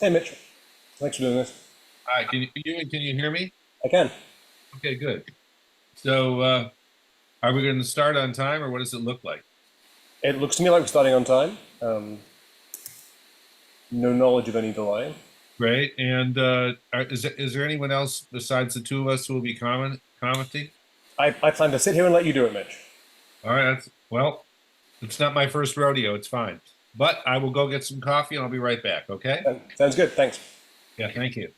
Hey, Mitch. Thanks for doing this. Hi, can you hear me? I can. Okay, good. So, are we going to start on time, or what does it look like? It looks to me like we're starting on time. No knowledge of any delay. Great. And is there anyone else besides the two of us who will be commenting? I plan to sit here and let you do it, Mitch. All right. Well, it's not my first rodeo. It's fine. But I will go get some coffee and I'll be right back. Okay? Sounds good. Thanks. Yeah. Thank you.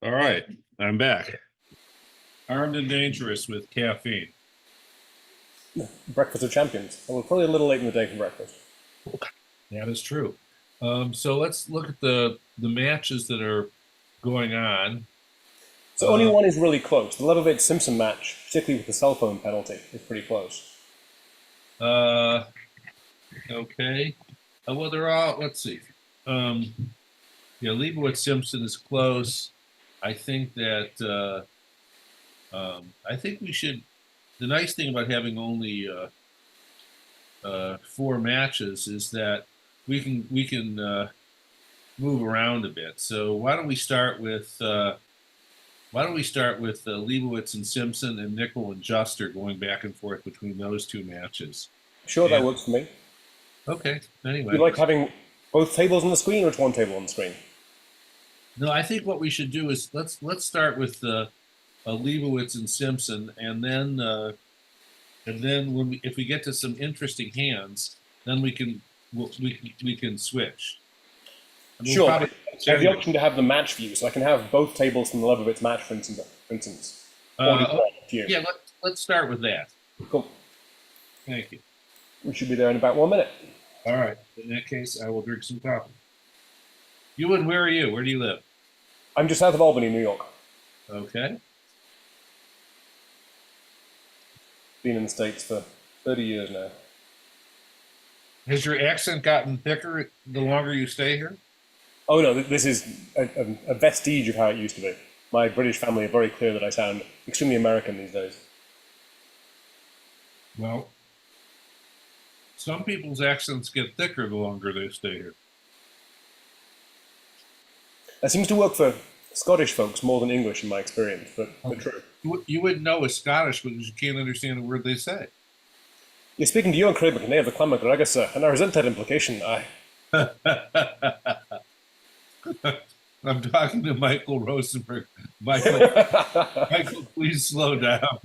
All right. I'm back. Armed and dangerous with caffeine. Breakfast of champions. Well, we're probably a little late in the day for breakfast. That is true. So let's look at the matches that are going on. So only one is really close. The Leibovitz-Simpson match, particularly with the cell phone penalty, is pretty close. Uh, okay. Well, they're all. Let's see. Um, yeah, Leibowitz Simpson is close. I think that I think we should. The nice thing about having only four matches is that we can move around a bit. So why don't we start with Leibowitz and Simpson and Nickel and Juster going back and forth between those two matches? Sure, that And works for me. okay, You anyway. like having both tables on the screen or just one table on the screen? No, I think what we should do is let's start with Leibowitz and Simpson, and then if we get to some interesting hands, then we can switch. And we'll Sure, probably but I have the Saturday. option to have the match view, so I can have both tables from the Leibovitz match, for instance. Or do you Oh, want view? yeah, let's start with that. Cool. Thank you. We should be there in about 1 minute. All right. In that case, I will drink some coffee. Ewan, where are you? Where do you live? I'm just south of Albany, New York. Okay. Been in the States for 30 years now. Has your accent gotten thicker the longer you stay here? Oh no, this is a vestige of how it used to be. My British family are very clear that I sound extremely American these days. Well, some people's accents get thicker the longer they stay here. That seems to work for Scottish folks more than English in my experience, but Um, true. you wouldn't know it's Scottish because you can't understand a word they say. You're speaking to you and Craig McNay of the Clan MacGregor, sir, and I resent that implication. I'm talking to Michael Rosenberg. Michael, Michael, please slow down.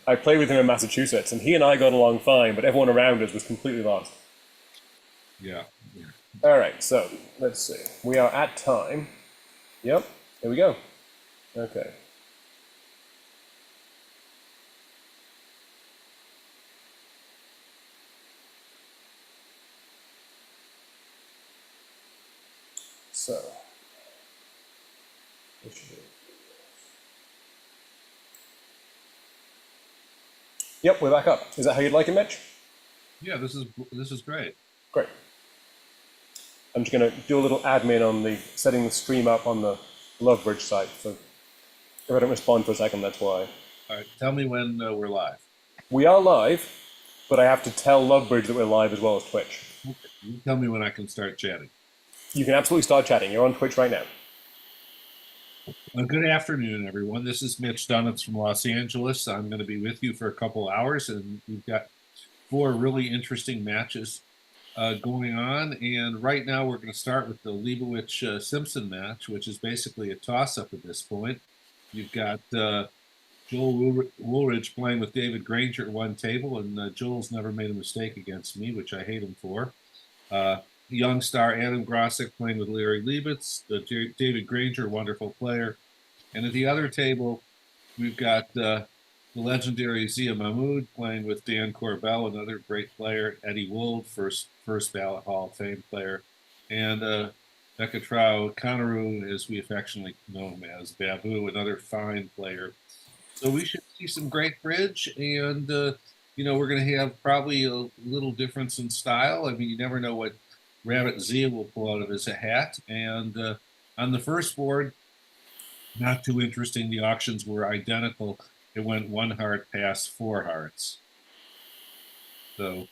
I played with him in Massachusetts, and he and I got along fine, but everyone around us was completely lost. Yeah. All right, so let's see. We are at time. Yep, here we go. Okay. So, what should we do? Yep, we're back up. Is that how you'd like it, Mitch? Yeah, this is great. Great. I'm just going to do a little admin on the setting the stream up on the Lovebridge site. So if I don't respond for a second, that's why. All right, tell me when we're live. We are live, but I have to tell Lovebridge that we're live as well as Twitch. Okay. You tell me when I can start chatting. You can absolutely start chatting. You're on Twitch right now. Good afternoon, everyone. This is Mitch Dunitz from Los Angeles. I'm going to be with you for a couple hours, and we've got four really interesting matches going on. And right now, we're going to start with the Leibowitz Simpson match, which is basically a toss-up at this point. You've got Joel Woolridge playing with David Granger at one table, and Joel's never made a mistake against me, which I hate him for. Young star Adam Grosick playing with Larry Leibowitz, David Granger, wonderful player. And at the other table, we've got the legendary Zia Mahmood playing with Dan Corbell, another great player. Eddie Wold, first ballot Hall of Fame player, and Becca Trau Conneru, as we affectionately know him as Babu, another fine player. So we should see some great bridge, and we're going to have probably a little difference in style. I mean, you never know what Rabbit Zia will pull out of his hat. And on the first board, not too interesting. The auctions were identical. It went 1 heart past 4 hearts. So,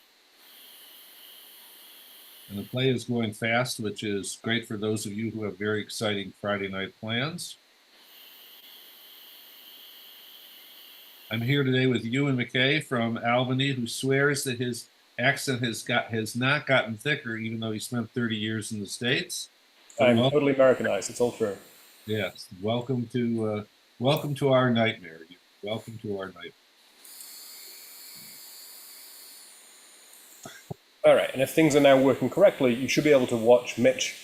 and the play is going fast, which is great for those of you who have very exciting Friday night plans. I'm here today with Ewan McKay from Albany, who swears that his accent has not gotten thicker, even though he spent 30 years in the States. I'm totally Americanized. It's all true. Yes, welcome to our nightmare. Welcome to our nightmare. All right, and if things are now working correctly, you should be able to watch Mitch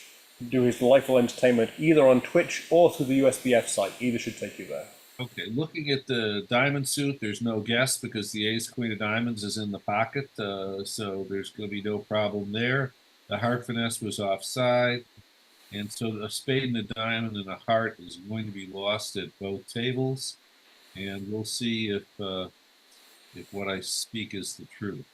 do his delightful entertainment either on Twitch or through the USBF site. Either should take you there. Okay, looking at the diamond suit, there's no guess because the ace queen of diamonds is in the pocket, so there's going to be no problem there. The heart finesse was offside, and so a spade and a diamond and a heart is going to be lost at both tables, and we'll see if what I speak is the truth.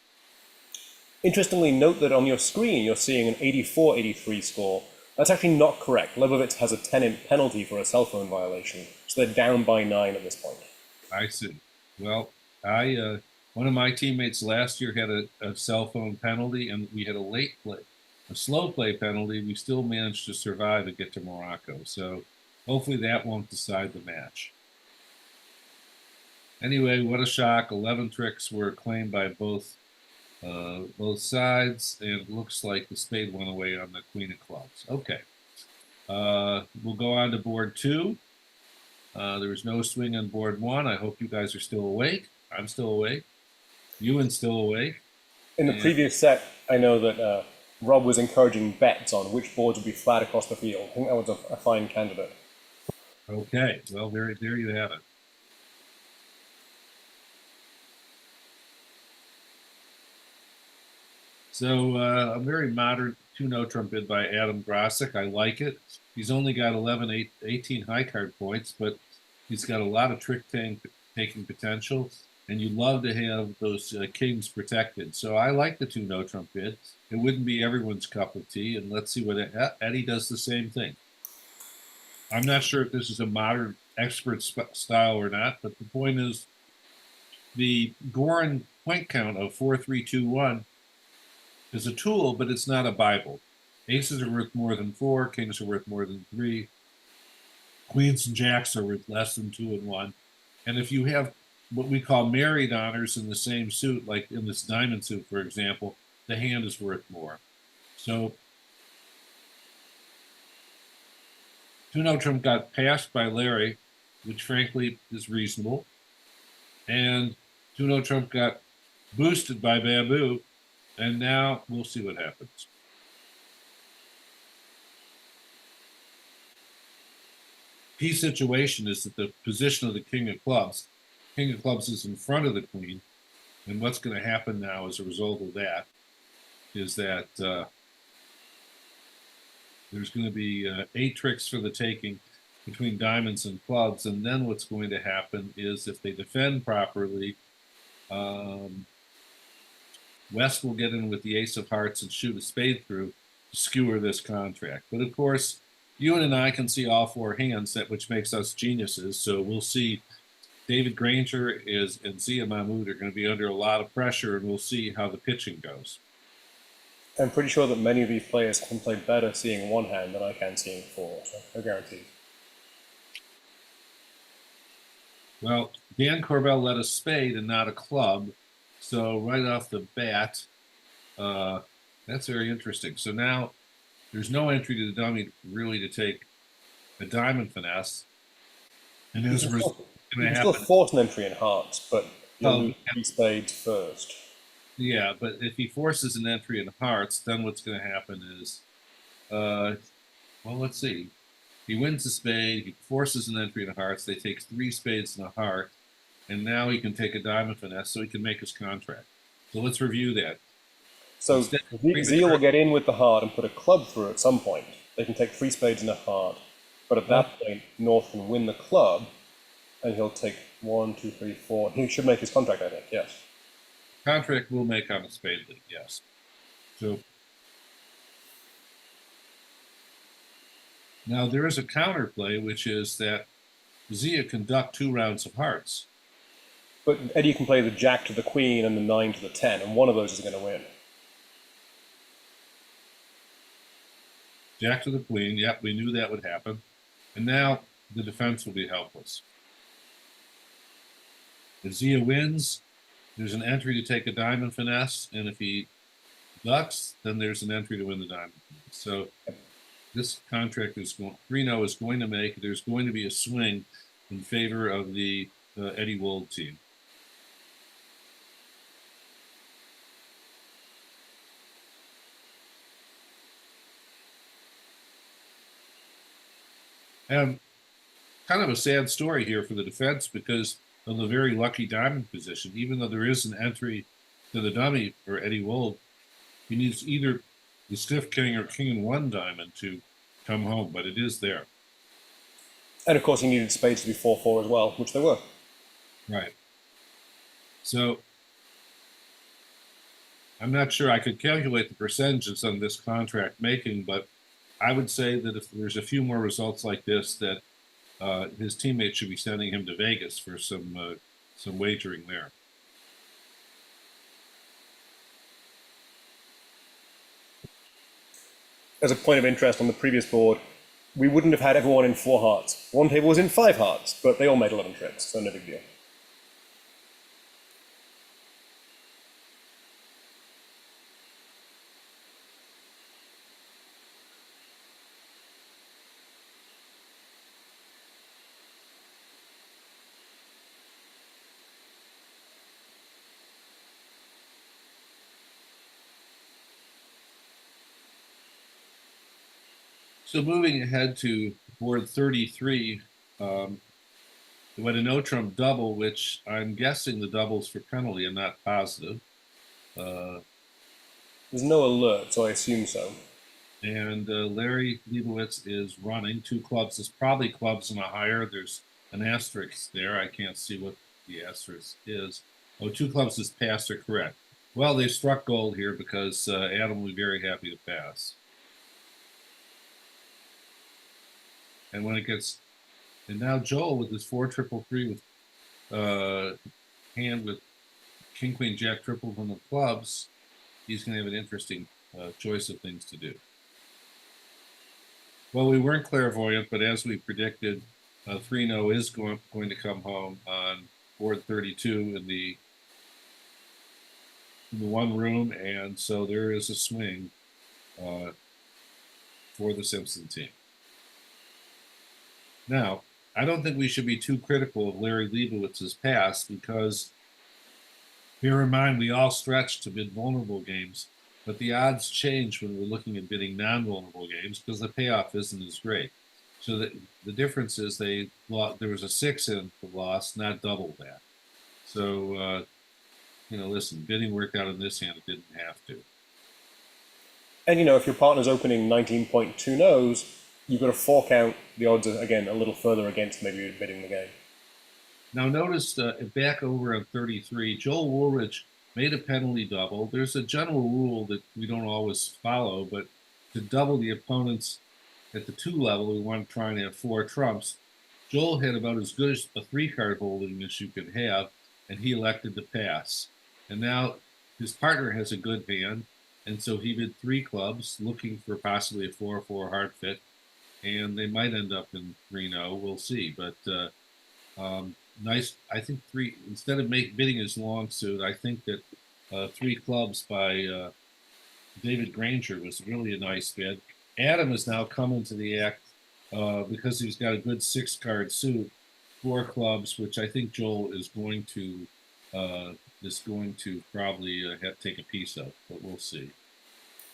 Interestingly, note that on your screen you're seeing an 84-83 score. That's actually not correct. Leibowitz has a 10-imp penalty for a cell phone violation, so they're down by 9 at this point. I see. Well, one of my teammates last year had a cell phone penalty, and we had a slow play penalty. We still managed to survive and get to Morocco. So hopefully that won't decide the match. Anyway, what a shock. 11 tricks were claimed by both sides, and it looks like the spade went away on the queen of clubs. Okay. We'll go on to board 2. There was no swing on board 1. I hope you guys are still awake. I'm still awake. Ewan's still awake. In the previous set, I know that Rob was encouraging bets on which boards would be flat across the field. I think that was a fine candidate. Okay, well, there you have it. So a very modern 2-note trump bid by Adam Grosick. I like it. He's only got 18 high card points, but he's got a lot of trick taking potential, and you love to have those kings protected. So I like the 2-note trump bid. It wouldn't be everyone's cup of tea, and let's see what Eddie does the same thing. I'm not sure if this is a modern expert style or not, but the point is the Goran point count of 4-3-2-1 is a tool, but it's not a Bible. Aces are worth more than 4, kings are worth more than 3, queens and jacks are worth less than 2 and 1. And if you have what we call married honors in the same suit, like in this diamond suit, for example, the hand is worth more. So 2-note trump got passed by Larry, which frankly is reasonable. And 2-note trump got boosted by Babu, and now we'll see what happens. Key situation is that the position of the king of clubs is in front of the queen, and what's going to happen now as a result of that is that there's going to be 8 tricks for the taking between diamonds and clubs, and then what's going to happen is if they defend properly, West will get in with the ace of hearts and shoot a spade through to skewer this contract. But of course, Ewan and I can see all 4 hands, which makes us geniuses. So we'll see David Granger and Zia Mahmood are going to be under a lot of pressure, and we'll see how the pitching goes. I'm pretty sure that many of these players can play better seeing one hand than I can seeing 4, so I guarantee. Well, Dan Corbell led a spade and not a club. So right off the bat, uh, that's very interesting. So now there's no entry to the dummy really to take a diamond finesse. And You as can a result, still, what's you going can to still happen, force an entry in hearts, but you'll well, lose three spades first. yeah, but if he forces an entry in hearts, then what's going to happen is, uh, well, let's see. He wins a spade, he forces an entry in hearts, they take three spades and a heart, and now he can take a diamond finesse so he can make his contract. So let's review that. So Instead of Zeal will premature, get in with the heart and put a club through at some point. They can take three spades and a heart, but at well, that point, North can win the club, and he'll take one, two, three, four. He should make his contract, I think. Yes. contract will make on a spade league, yes. So now there is a counterplay, which is that Zia can duck 2 rounds of hearts. But Eddie can play the jack to the queen and the nine to the 10, and one of those is going to win. Jack to the queen, yep, we knew that would happen. And now the defense will be helpless. If Zia wins, there's an entry to take a diamond finesse, and if he ducks, then there's an entry to win the diamond finesse. So this contract is going, 3-0 is going to make, there's going to be a swing in favor of the Eddie Wold team. And kind of a sad story here for the defense because of the very lucky diamond position. Even though there is an entry to the dummy for Eddie Wold, he needs either the stiff king or king and one diamond to come home, but it is there. And of course, he needed spades to be 4-4 as well, which they were. Right. So I'm not sure I could calculate the percentages on this contract making, but I would say that if there's a few more results like this, that his teammates should be sending him to Vegas for some wagering there. As a point of interest on the previous board, we wouldn't have had everyone in 4 hearts. One table was in 5 hearts, but they all made 11 trips, so no big deal. So moving ahead to board 33, went a no trump double, which I'm guessing the doubles for penalty. I'm not positive. There's no alert, so I assume so. And Larry Leibowitz is running 2 clubs. It's probably clubs and a higher. There's an asterisk there. I can't see what the asterisk is. Oh, 2 clubs is passed are correct. Well, they struck gold here because Adam will be very happy to pass. And when it gets, and now Joel with his 4-3-3 with hand with king, queen, jack, triple from the clubs, he's going to have an interesting choice of things to do. Well, we weren't clairvoyant, but as we predicted, 3-0 is going to come home on board 32 in the one room, and so there is a swing for the Simpson team. Now, I don't think we should be too critical of Larry Leibowitz's pass because bear in mind we all stretch to bid vulnerable games, but the odds change when we're looking at bidding non-vulnerable games because the payoff isn't as great. So the difference is there was a 6 in the loss, not double that. So listen, bidding worked out in this hand; it didn't have to. And if your partner's opening 19.2 no's, you've got to fork out the odds, again, a little further against maybe bidding the game. Now notice back over on 33, Joel Woolridge made a penalty double. There's a general rule that we don't always follow, but to double the opponents at the 2 level, we want to try and have 4 trumps. Joel had about as good as a 3-card holding as you could have, and he elected to pass. And now his partner has a good hand, and so he bid 3 clubs, looking for possibly a 4-4 hard fit, and they might end up in 3-0. We'll see. But Nice. I think three instead of bidding his long suit. I think that three clubs by David Granger was really a nice bid. Adam has now come into the act because he's got a good six-card suit, four clubs, which I think Joel uh, is going to probably take a piece of, but we'll see.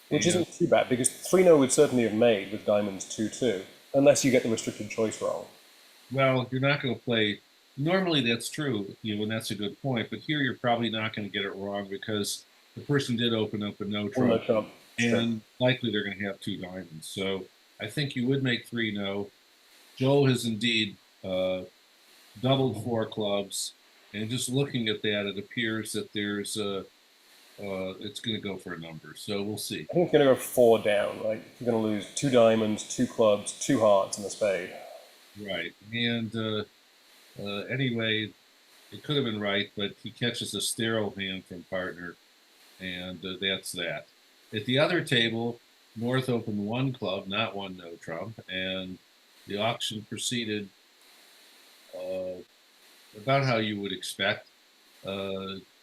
Which And isn't too bad, because 3-0 would certainly have made with diamonds 2-2, unless you get the restricted choice wrong. well, you're not going to play. Normally, that's true, and that's a good point. But here, you're probably not going to get it wrong because the person did open up a no Or no trump, trump. It's true. and likely they're going to have two diamonds. So I think you would make three no. Joel has indeed doubled four clubs, and just looking at that, it appears that it's going to go for a number. So we'll see. I think it's going to go 4 down, right? You're going to lose 2 diamonds, 2 clubs, 2 hearts, and a spade. Right, and anyway, it could have been right, but he catches a sterile hand from partner, and that's that. At the other table, North opened one club, not one no trump, and the auction proceeded uh, about how you would expect.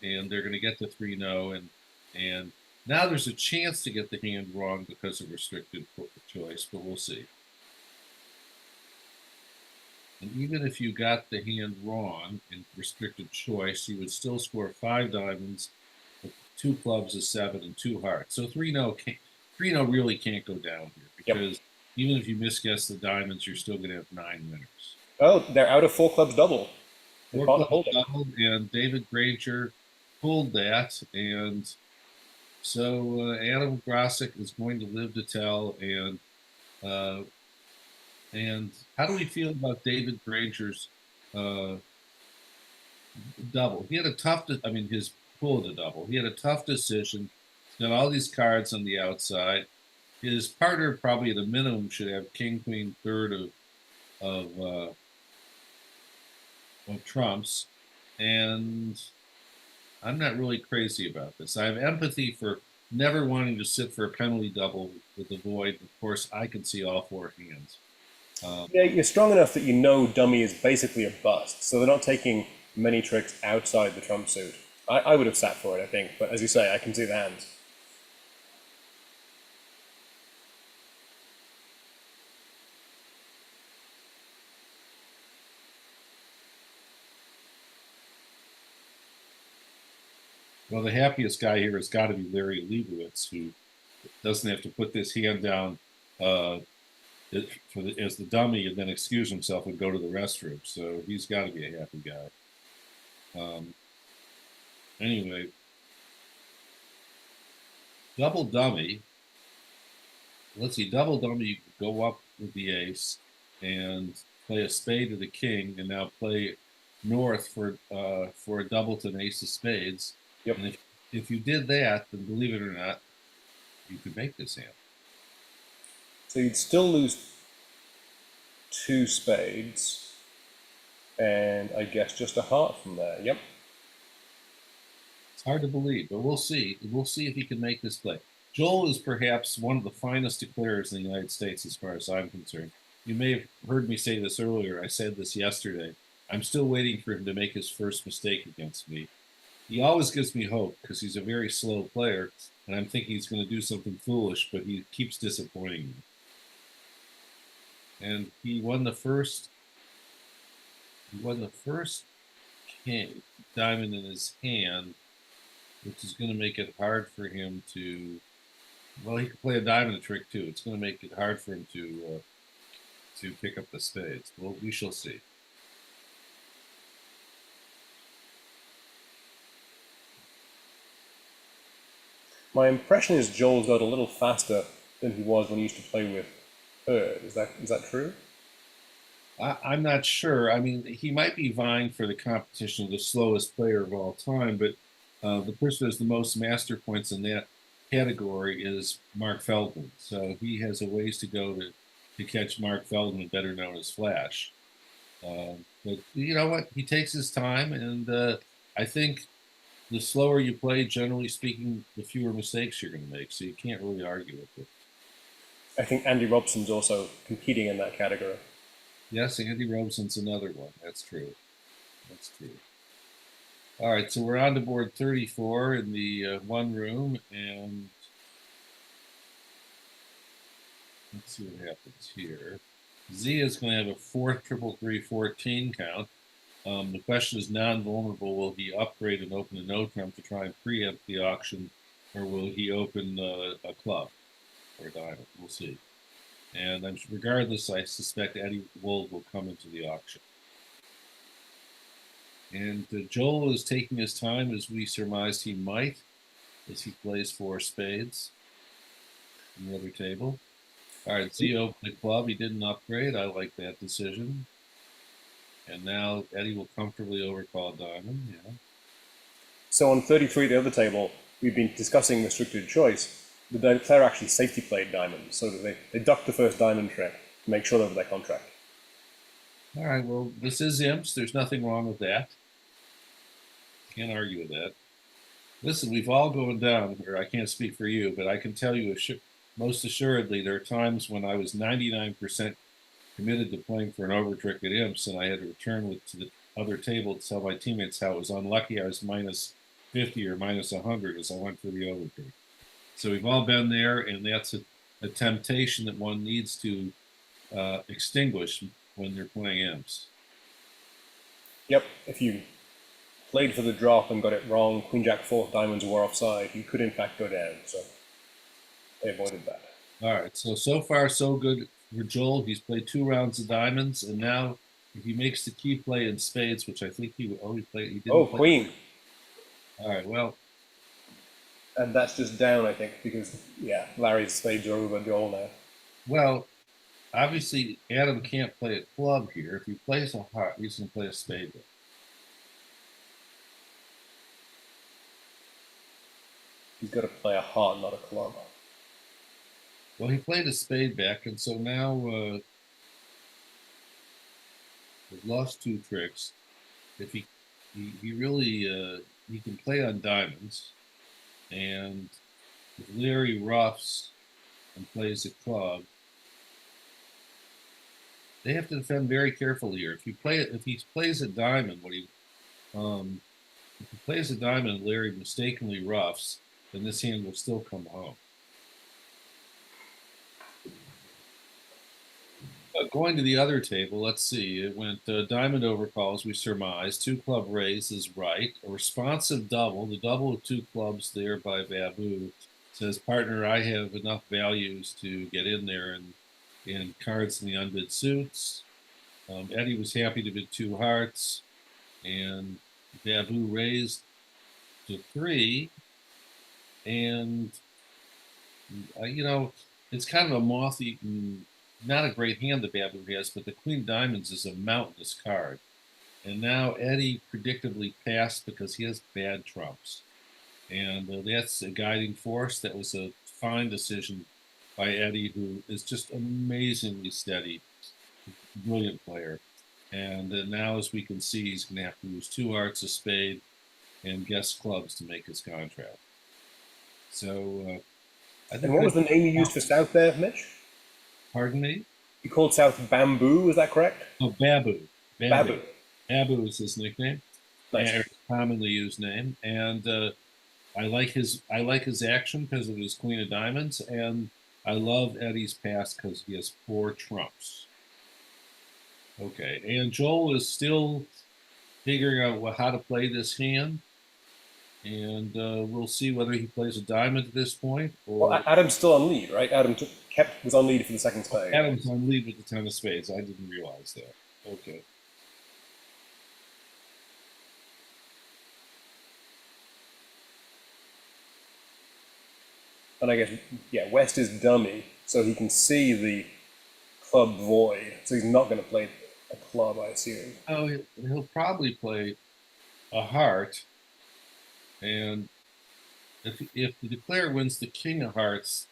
And they're going to get the 3 no, and now there's a chance to get the hand wrong because of restricted choice, but we'll see. And even if you got the hand wrong in restricted choice, you would still score 5 diamonds, two clubs, a 7, and 2 hearts. So 3 no really can't go down here Yep. because even if you misguess the diamonds, you're still going to have 9 winners. Oh, they're out of 4 clubs double. They Four bought the clubs whole deck. doubled, and David Granger pulled that, and so Adam Grosick is going to live to tell. Uh, and how do we feel about David Granger's uh, double? He had a tough, I mean, his pull of the double. He had a tough decision. He's got all these cards on the outside. His partner probably at a minimum should have king, queen, third of, uh, of trumps, and I'm not really crazy about this. I have empathy for never wanting to sit for a penalty double with the void. Of course, I can see all 4 hands. Yeah, you're strong enough that you know dummy is basically a bust, so they're not taking many tricks outside the trump suit. I would have sat for it, I think, but as you say, I can see the hands. Well, the happiest guy here has got to be Larry Leibowitz, who doesn't have to put this hand down uh, as the dummy and then excuse himself and go to the restroom. So he's got to be a happy guy. Um, anyway, double dummy. Let's see, double dummy. You could go up with the ace and play a spade to the king, and now play north for a double to an ace of spades. Yep. And if you did that, then believe it or not, you could make this hand. So you'd still lose 2 spades, and I guess just a heart from there. Yep. It's hard to believe, but we'll see. We'll see if he can make this play. Joel is perhaps one of the finest declarers in the United States, as far as I'm concerned. You may have heard me say this earlier. I said this yesterday. I'm still waiting for him to make his first mistake against me. He always gives me hope because he's a very slow player, and I'm thinking he's going to do something foolish, but he keeps disappointing me. And he won the first. He won the first king diamond in his hand, which is going to make it hard for him to. Well, he can play a diamond trick too. It's going to make it hard for him to pick up the spades. Well, we shall see. My impression is Joel got a little faster than he was when he used to play with Hurd. Is that true? I'm not sure. I mean, he might be vying for the competition of the slowest player of all time, but the person who has the most master points in that category is Mark Feldman. So he has a ways to go to catch Mark Feldman, better known as Flash. But you know what? He takes his time, and I think the slower you play, generally speaking, the fewer mistakes you're going to make. So you can't really argue with it. I think Andy Robson's also competing in that category. Yes, Andy Robson's another one. That's true. Let's see. All right, so we're on to board 34 in the one room, and let's see what happens here. Z is going to have a 4-3-3-14 count. The question is non-vulnerable. Will he upgrade and open a no trump to try and preempt the auction, or will he open a club or a diamond? We'll see. And regardless, I suspect Eddie Wold will come into the auction. And Joel is taking his time, as we surmised he might, as he plays 4 spades on the other table. All right, Z opened the club. He didn't upgrade. I like that decision. And now Eddie will comfortably overcall diamond. Yeah. So on 33 at the other table, we've been discussing restricted choice. The player actually safety played diamond, so that they ducked the first diamond trick to make sure they were their contract. All right, well, this is imps. There's nothing wrong with that. Can't argue with that. Listen, we've all gone down, or I can't speak for you, but I can tell you most assuredly there are times when I was 99% committed to playing for an overtrick at imps, and I had to return to the other table to tell my teammates how it was unlucky I was minus 50 or minus 100 as I went for the overtrick. So we've all been there, and that's a temptation that one needs to extinguish when they're playing imps. Yep, if you played for the drop and got it wrong, queen jack 4 diamonds were offside, you could in fact go down, so they avoided that. All right, so far so good for Joel. He's played 2 rounds of diamonds, and now if he makes the key play in spades, which I think he didn't play. Queen. All right, well. And that's just down, I think, because, yeah, Larry's spades are over Joel now. Well, obviously Adam can't play a club here. If he plays a heart, he's going to play a spade. He's got to play a heart, not a club. Well, he played a spade back, and so now he's lost 2 tricks. If he really he can play on diamonds, and if Larry roughs and plays a club, they have to defend very carefully here. If he plays a diamond, if he plays a diamond and Larry mistakenly roughs, then this hand will still come home. Going to the other table, let's see. It went diamond overcalls, we surmised. 2 club raise is right. A responsive double, the double of 2 clubs there by Babu, says, partner, I have enough values to get in there and cards in the unbid suits. Eddie was happy to bid 2 hearts, and Babu raised to 3. And, it's kind of a moth-eaten, not a great hand that Babu has, but the queen diamonds is a mountainous card. And now Eddie predictably passed because he has bad trumps. And that's a guiding force. That was a fine decision by Eddie, who is just amazingly steady, brilliant player. And now, as we can see, he's going to have to use 2 hearts, a spade, and guess clubs to make his contract. So, I think. And what was the name you used for South there, Mitch? Pardon me? You called South Bamboo, is that correct? Oh, Babu. Babu. Babu is his nickname. Nice. Commonly used name. And I like his action because of his queen of diamonds, and I love Eddie's pass because he has 4 trumps. Okay, and Joel is still figuring out how to play this hand, and we'll see whether he plays a diamond at this point. Or well, Adam's still on lead, right? Adam was on lead for the second spade. Adam's on lead with the 10 of spades. I didn't realize that. Okay. And I guess, yeah, West is dummy, so he can see the club void, so he's not going to play a club, I assume. Oh, he'll probably play a heart, and if the declare wins the king of hearts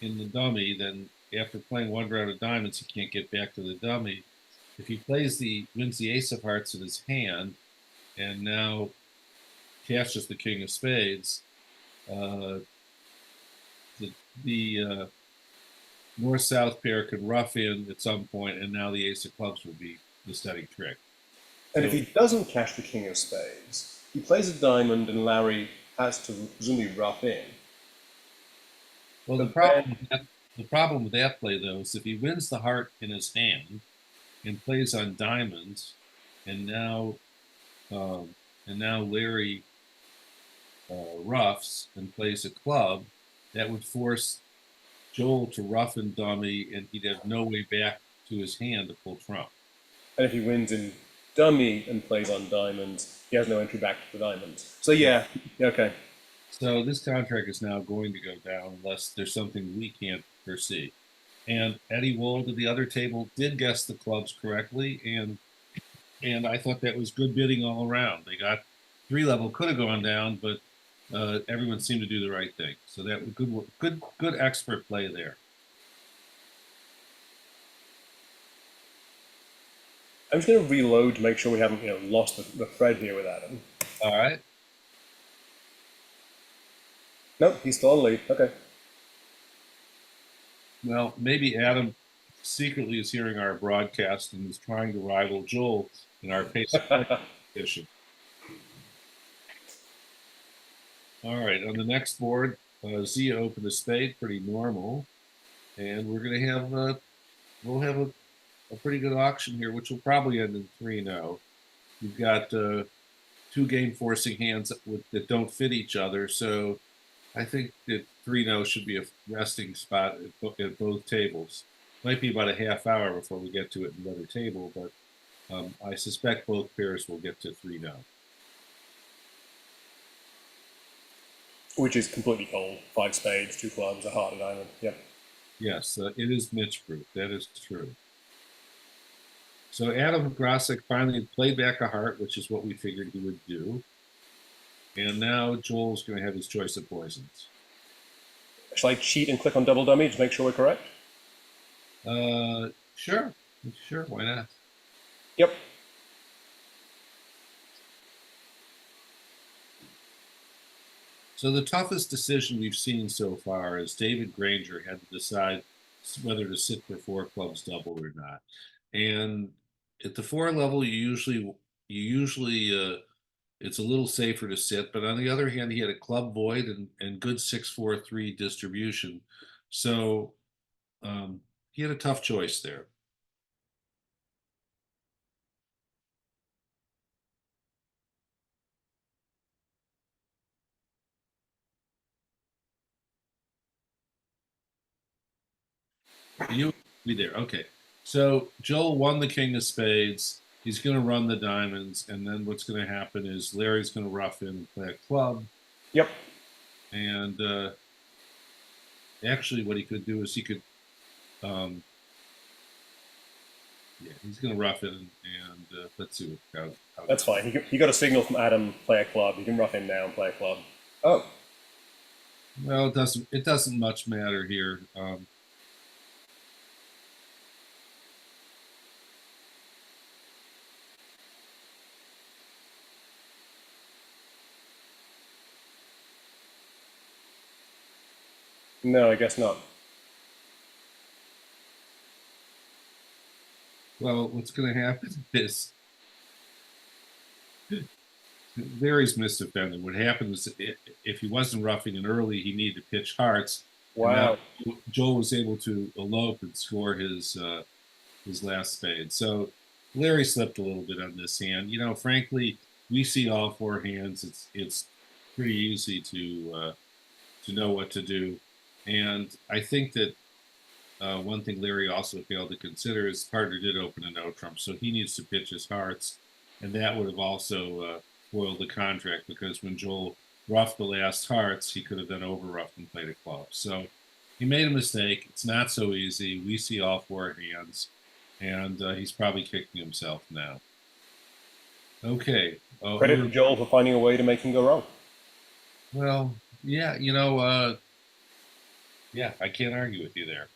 in the dummy, then after playing 1 round of diamonds, he can't get back to the dummy. If he wins the ace of hearts in his hand, and now cashes the king of spades, the north-south pair could rough in at some point, and now the ace of clubs will be the steady trick. And if So, he doesn't cash the king of spades, he plays a diamond and Larry has to presumably rough in. well, But then, the problem with that play though is if he wins the heart in his hand and plays on diamonds, and now um, Larry roughs and plays a club, that would force Joel to rough and dummy, and he'd have no way back to his hand to pull trump. and if he wins in dummy and plays on diamonds, he has no entry back to the diamonds. So Right. yeah, okay. So this contract is now going to go down unless there's something we can't foresee. And Eddie Wold at the other table did guess the clubs correctly, and I thought that was good bidding all around. They got three level, could have gone down, but everyone seemed to do the right thing. So that was good expert play there. I'm just going to reload to make sure we haven't, lost the thread here with Adam. All right. Nope, he's still on lead. Okay. Well, maybe Adam secretly is hearing our broadcast and is trying to rival Joel in our pace of play competition. All right, on the next board, Zia opened a spade, pretty normal, and we're going to have we'll have a pretty good auction here, which will probably end in 3-0. You've got two game forcing hands that don't fit each other, so I think that 3-0 should be a resting spot at both tables. Might be about a half hour before we get to it in the other table, but I suspect both pairs will get to 3-0. Which is completely cold. 5 spades, 2 clubs, a heart, a diamond. Yep. Yes, it is Mitch proof. That is true. So Adam Grasek finally played back a heart, which is what we figured he would do. And now Joel's going to have his choice of poisons. Shall I cheat and click on double dummy to make sure we're correct? Sure, why not? Yep. So the toughest decision we've seen so far is David Granger had to decide whether to sit for 4 clubs double or not. And at the 4 level, you usually it's a little safer to sit, but on the other hand, he had a club void and good 6-4-3 distribution. So he had a tough choice there. You be there. Okay. So Joel won the king of spades. He's going to run the diamonds, and then what's going to happen is Larry's going to rough in and play a club. Yep. And actually, what he could do is um, yeah, he's going to rough in, and let's see how That's fine. He got a signal from Adam, play a club. He can rough in now and play a club. Oh. Well, it doesn't much matter here. No, I guess not. Well, what's going to happen is Larry's misoffended. What happened was if he wasn't roughing in early, he needed to pitch hearts, and now Wow. Joel was able to elope and score his last spade. So Larry slipped a little bit on this hand. Frankly, we see all 4 hands. It's pretty easy to know what to do, and I think that one thing Larry also failed to consider is partner did open a no trump, so he needs to pitch his hearts, and that would have also foiled the contract because when Joel roughed the last hearts, he could have then over roughed and played a club. So he made a mistake. It's not so easy. We see all 4 hands, and he's probably kicking himself now. Okay. Credit to Joel for finding a way to make him go wrong. Well, yeah, yeah, I can't argue with you there.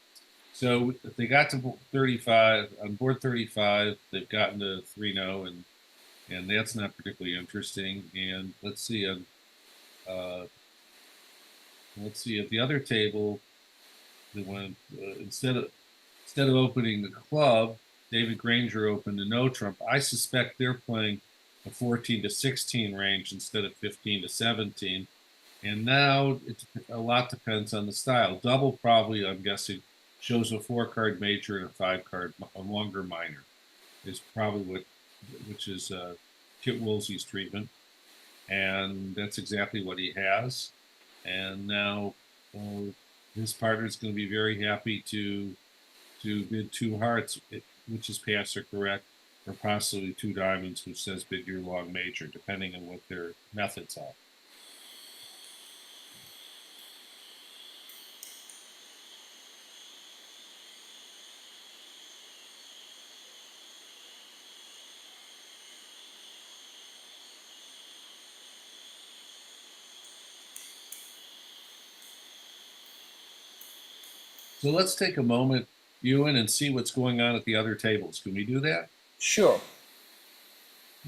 So they got to 35 on board 35. They've gotten to 3-0, and that's not particularly interesting. And uh, let's see at the other table. They went instead of opening the club, David Granger opened to no trump. I suspect they're playing a 14 to 16 range instead of 15 to 17. And now a lot depends on the style. Double probably, I'm guessing, shows a 4-card major and a 5-card, a longer minor, is probably which is Kit Woolsey's treatment. And that's exactly what he has. And now his partner is going to be very happy to bid 2 hearts, which is pass or correct, or possibly 2 diamonds, which says bid your long major, depending on what their methods are. So let's take a moment, Ewan, and see what's going on at the other tables. Can we do that? Sure.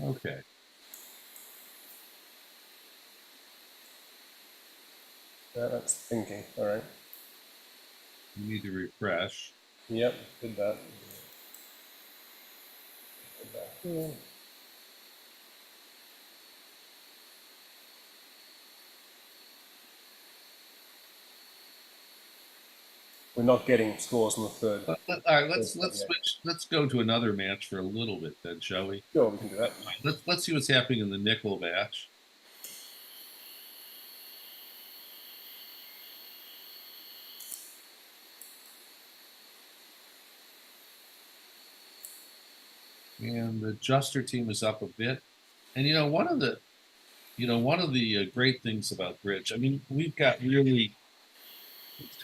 Okay. That's thinking. All right. You need to refresh. Yep, did that. Go back here. We're not getting scores on the third. All right, let's switch. Let's go to another match for a little bit, then, shall we? Sure, we can do that. Let's see what's happening in the nickel match. And the Juster team is up a bit. And one of the great things about bridge, I mean, we've got really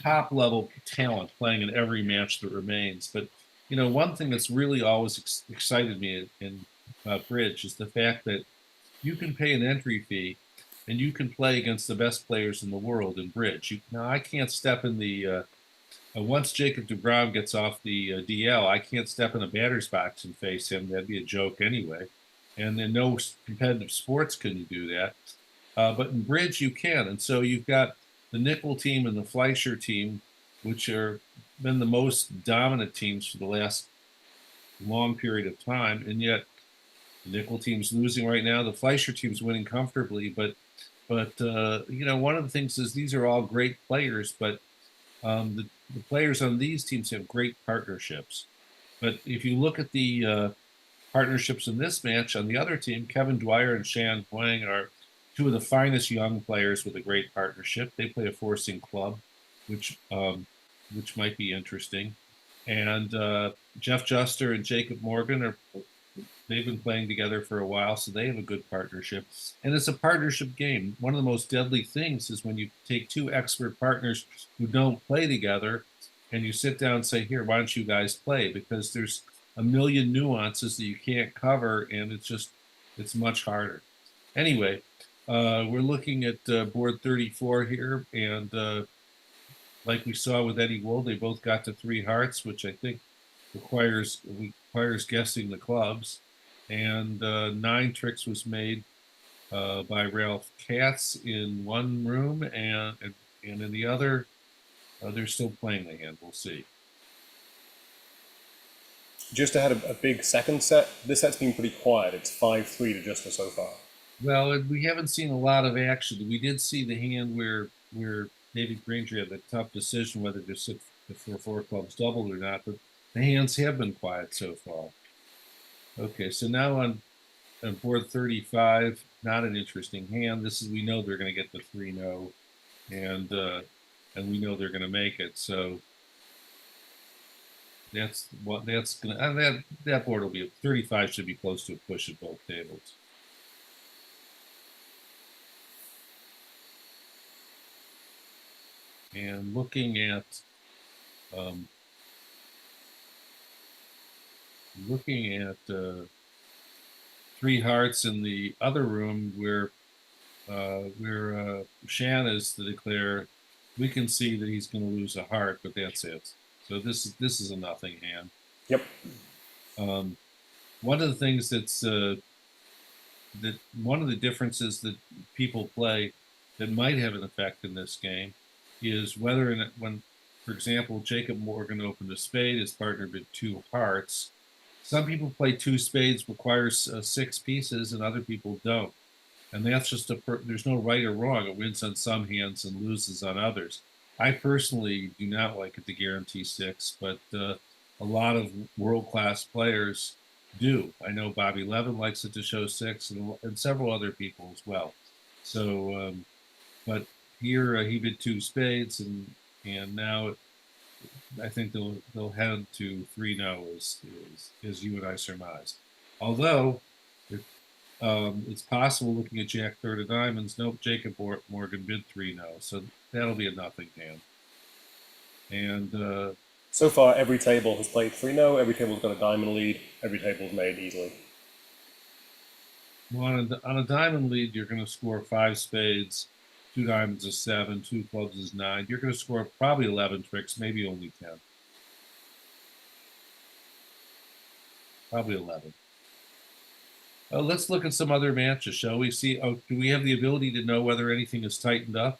top level talent playing in every match that remains. But one thing that's really always excited me in bridge is the fact that you can pay an entry fee and you can play against the best players in the world in bridge. Now, I can't step in the once Jacob DeGrom gets off the DL, I can't step in a batter's box and face him. That'd be a joke anyway. And in no competitive sports can you do that. But in bridge, you can. And so you've got the nickel team and the Fleischer team, which are been the most dominant teams for the last long period of time. And yet the nickel team's losing right now. The Fleischer team's winning comfortably. But one of the things is these are all great players, but the players on these teams have great partnerships. But if you look at the partnerships in this match on the other team, Kevin Dwyer and Shan Huang are 2 of the finest young players with a great partnership. They play a forcing club, which might be interesting. And Jeff Juster and Jacob Morgan they've been playing together for a while, so they have a good partnership. And it's a partnership game. One of the most deadly things is when you take 2 expert partners who don't play together and you sit down and say, here, why don't you guys play? Because there's a million nuances that you can't cover, and it's much harder. Anyway, we're looking at board 34 here, and like we saw with Eddie Wool, they both got to 3 hearts, which I think requires guessing the clubs. And 9 tricks was made by Ralph Katz in one room, and in the other, they're still playing the hand. We'll see. Just had a big second set. This set's been pretty quiet. It's 5-3 to Juster so far. Well, we haven't seen a lot of action. We did see the hand where David Granger had the tough decision whether to sit for 4 clubs doubled or not, but the hands have been quiet so far. Okay, so now on board 35, not an interesting hand. We know they're going to get the 3-0, and we know they're going to make it. So that's going to that board will be 35 should be close to a push at both tables. And looking at 3 hearts in the other room where Shan is to declare, we can see that he's going to lose a heart, but that's it. So this is a nothing hand. Yep. One of the things that one of the differences that people play that might have an effect in this game is whether when, for example, Jacob Morgan opened a spade, his partner bid 2 hearts. some people play two spades requires six pieces, and other people don't. And that's just there's no right or wrong. It wins on some hands and loses on others. I personally do not like it to guarantee six, but a lot of world-class players do. I know Bobby Levin likes it to show six, and several other people as well. So, but here he did two spades, and now I think they'll head to 3-0 as you and I surmised. Although it's possible looking at Jack third of diamonds. Nope, Jacob Morgan bid 3-0, so that'll be a nothing hand. And So far, every table has played 3-0, every table's got a diamond lead, every table's made easily. on a diamond lead, you're going to score five spades, two diamonds is 7, two clubs is 9. You're going to score probably 11 tricks, maybe only 10. Probably 11. Let's look at some other matches, shall we? See, do we have the ability to know whether anything is tightened up?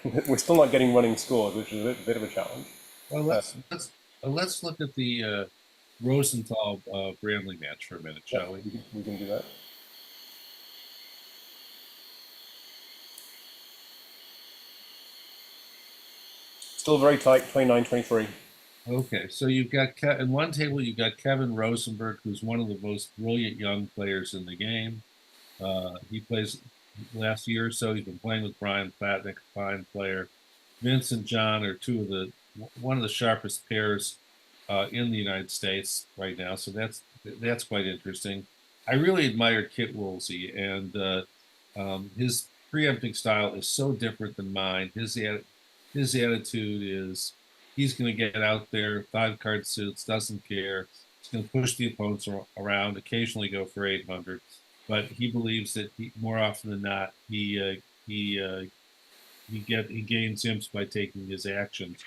We're still not getting running scores, which is a bit of a challenge. Well, let's look at the Rosenthal Brandley match for a minute, shall we? We can do that. Still very tight, 29-23. Okay, so you've got in one table you've got Kevin Rosenberg, who's one of the most brilliant young players in the game. He plays last year or so. He's been playing with Brian Platnick, a fine player. Vince and John are one of the sharpest pairs in the United States right now. So that's quite interesting. I really admire Kit Woolsey, and his preempting style is so different than mine. His attitude is he's going to get out there, 5-card suits, doesn't care. He's going to push the opponents around, occasionally go for 800, but he believes that more often than not he gains imps by taking his actions.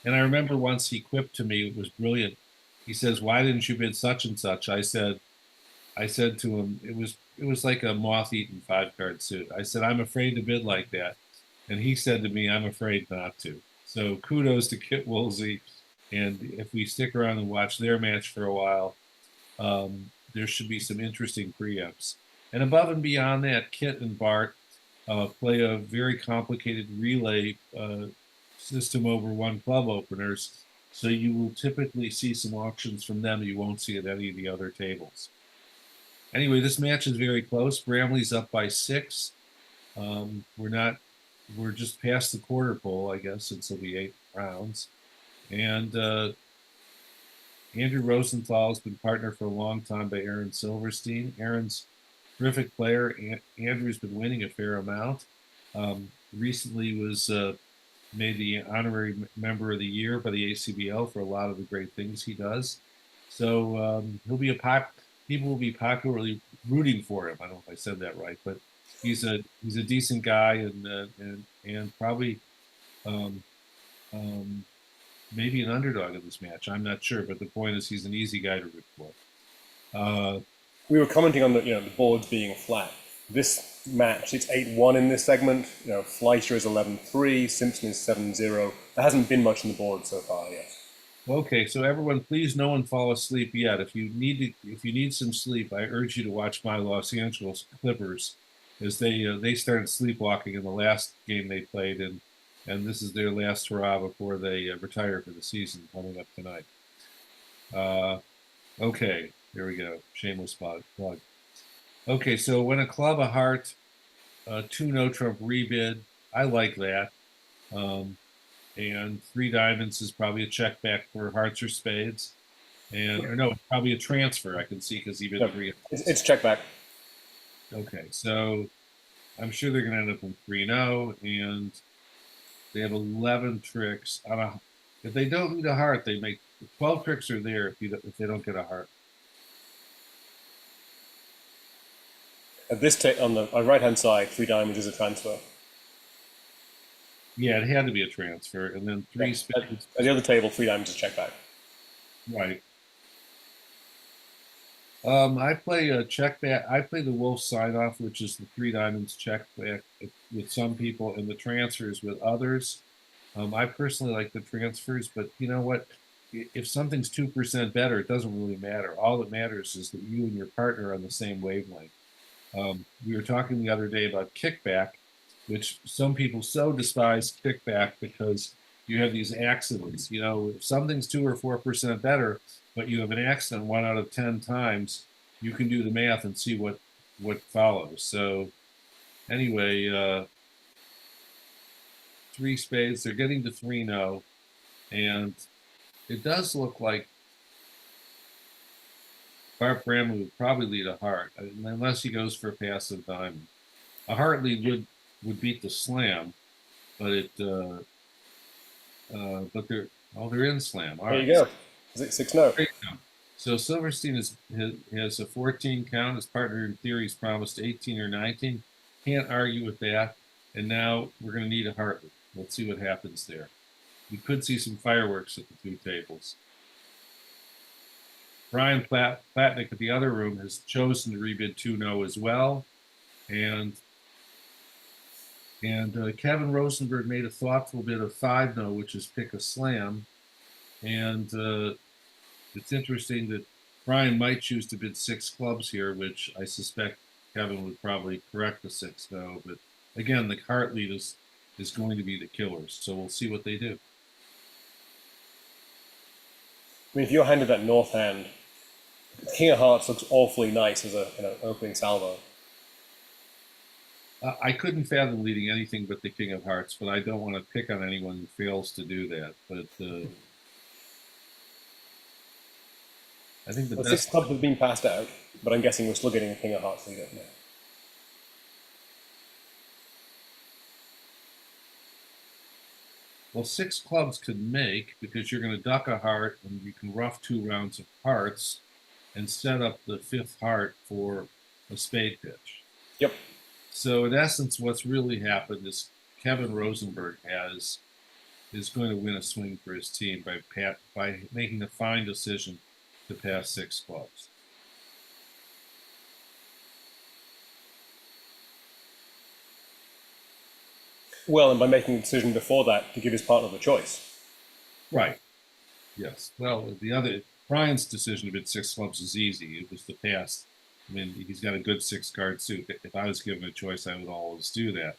And I remember once he quipped to me, it was brilliant. He says, "Why didn't you bid such and such?" I said to him, it was like a moth-eaten 5-card suit. I said, "I'm afraid to bid like that," and he said to me, "I'm afraid not to." So kudos to Kit Woolsey, and if we stick around and watch their match for a while, there should be some interesting preempts. And above and beyond that, Kit and Bart play a very complicated relay system over one club openers, so you will typically see some auctions from them you won't see at any of the other tables. Anyway, this match is very close. Bramley's up by 6. We're just past the quarter pole, I guess, since it'll be 8 rounds. And Andrew Rosenthal has been partnered for a long time by Aaron Silverstein. Aaron's a terrific player. Andrew's been winning a fair amount. Recently was made the honorary member of the year by the ACBL for a lot of the great things he does. So people will be popularly rooting for him. I don't know if I said that right, but he's a decent guy, and probably maybe an underdog in this match. I'm not sure, but the point is he's an easy guy to root for. We were commenting on the boards being flat. This match, it's 8-1 in this segment. Fleischer is 11-3, Simpson is 7-0. There hasn't been much on the board so far yet. Okay, so everyone, please no one fall asleep yet. If you need some sleep, I urge you to watch my Los Angeles Clippers, as they started sleepwalking in the last game they played, and this is their last hurrah before they retire for the season coming up tonight. Okay, here we go. Shameless plug. Okay, so when a club, a heart, 2 no trump rebid, I like that. And 3 diamonds is probably a check back for hearts or spades. Or no, it's probably a transfer, I can see, because he bid 3. It's check back. Okay, so I'm sure they're going to end up in 3-0, and they have 11 tricks. If they don't need a heart, they make 12 tricks are there if they don't get a heart. At this on the right-hand side, 3 diamonds is a transfer. Yeah, it had to be a transfer, and then 3 spades. At the other table, 3 diamonds is check back. Right. I play a check back. I play the wolf sign off, which is the 3 diamonds check back with some people, and the transfers with others. I personally like the transfers, but you know what? if something's 2% better, it doesn't really matter. All that matters is that you and your partner are on the same wavelength. We were talking the other day about kickback, which some people so despise kickback because you have these accidents. You know, if something's 2 or 4% better, but you have an accident 1 out of 10 times, you can do the math and see what follows. So anyway, 3 spades. They're getting to 3-0, and it does look like Bart Bramley would probably lead a heart, unless he goes for a passive diamond. A heart lead would beat the slam, but they're in slam. All There right. you go. Is it 6-0? So Silverstein has a 14 count. His partner in theory is promised 18 or 19. Can't argue with that. And now we're going to need a heart lead. Let's see what happens there. We could see some fireworks at the two tables. Brian Platnick at the other room has chosen to rebid 2-0 as well. And Kevin Rosenberg made a thoughtful bid of 5-0, which is pick a slam. And it's interesting that Brian might choose to bid 6 clubs here, which I suspect Kevin would probably correct the 6-0. But again, the heart lead is going to be the killers. So we'll see what they do. I mean, if you're handed that north hand, King of Hearts looks awfully nice as an opening salvo. I couldn't fathom leading anything but the King of Hearts, but I don't want to pick on anyone who fails to do that. But I think the Well, best 6 clubs have been passed out, but I'm guessing we're still getting a King of Hearts leader now. Well, 6 clubs could make, because you're going to duck a heart and you can rough 2 rounds of hearts and set up the 5th heart for a spade pitch. Yep. So in essence, what's really happened is Kevin Rosenberg is going to win a swing for his team by making the fine decision to pass 6 clubs. Well, and by making a decision before that to give his partner the choice. Right. Yes. Well, Brian's decision to bid 6 clubs is easy. It was the pass. I mean, he's got a good 6-card suit. If I was given a choice, I would always do that.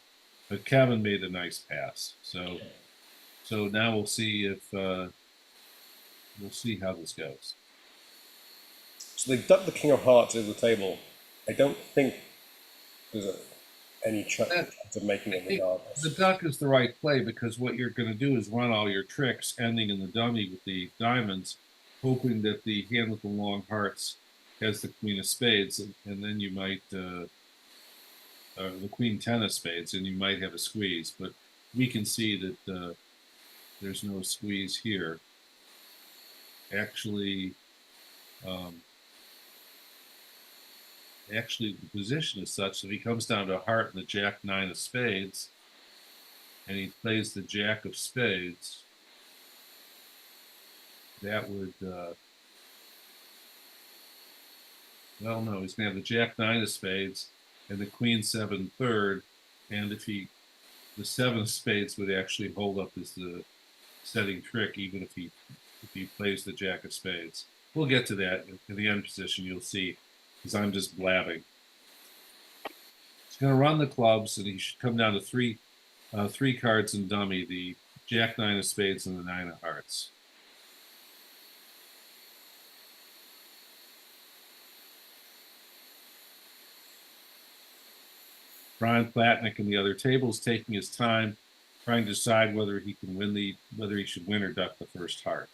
But Kevin made a nice pass. So now we'll see how this goes. So they duck the King of Hearts over the table. I don't think there's any chance of making it regardless. The duck is the right play, because what you're going to do is run all your tricks, ending in the dummy with the diamonds, hoping that the hand with the long hearts has the queen of spades, and then you might the queen 10 of spades, and you might have a squeeze. But we can see that there's no squeeze here. Actually, the position is such that if he comes down to a heart and the jack 9 of spades, and he plays the jack of spades, that would well, no, he's going to have the jack 9 of spades and the queen 7 third, and the 7 of spades would actually hold up as the setting trick, even if he plays the jack of spades. We'll get to that in the end position. You'll see, because I'm just blabbing. He's going to run the clubs, and he should come down to three cards in dummy: the jack 9 of spades and the 9 of hearts. Brian Platnick and the other table is taking his time, trying to decide whether he should win or duck the first heart.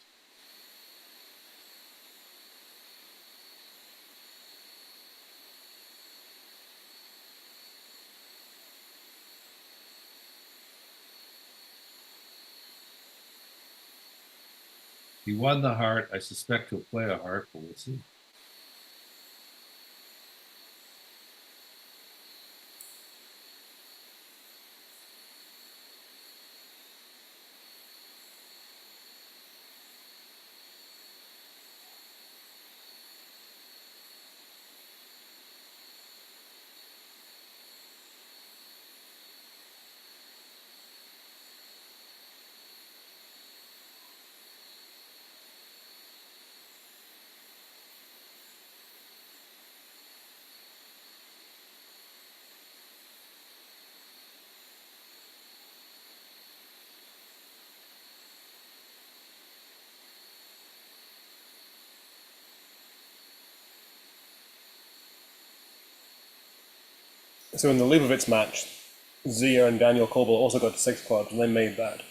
He won the heart. I suspect he'll play a heart, but we'll see. So in the Leibovitz match, Zia and Daniel Korbel also got to 6 clubs, and they made that.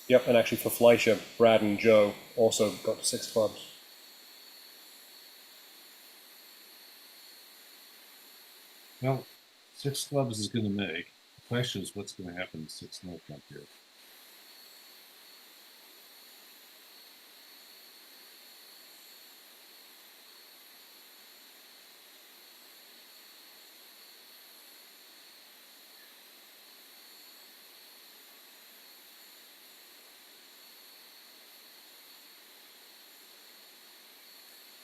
Yep, and actually for Fleischer, Brad and Joe also got to 6 clubs. Well, 6 clubs is going to make. The question is what's going to happen to 6 no trump here.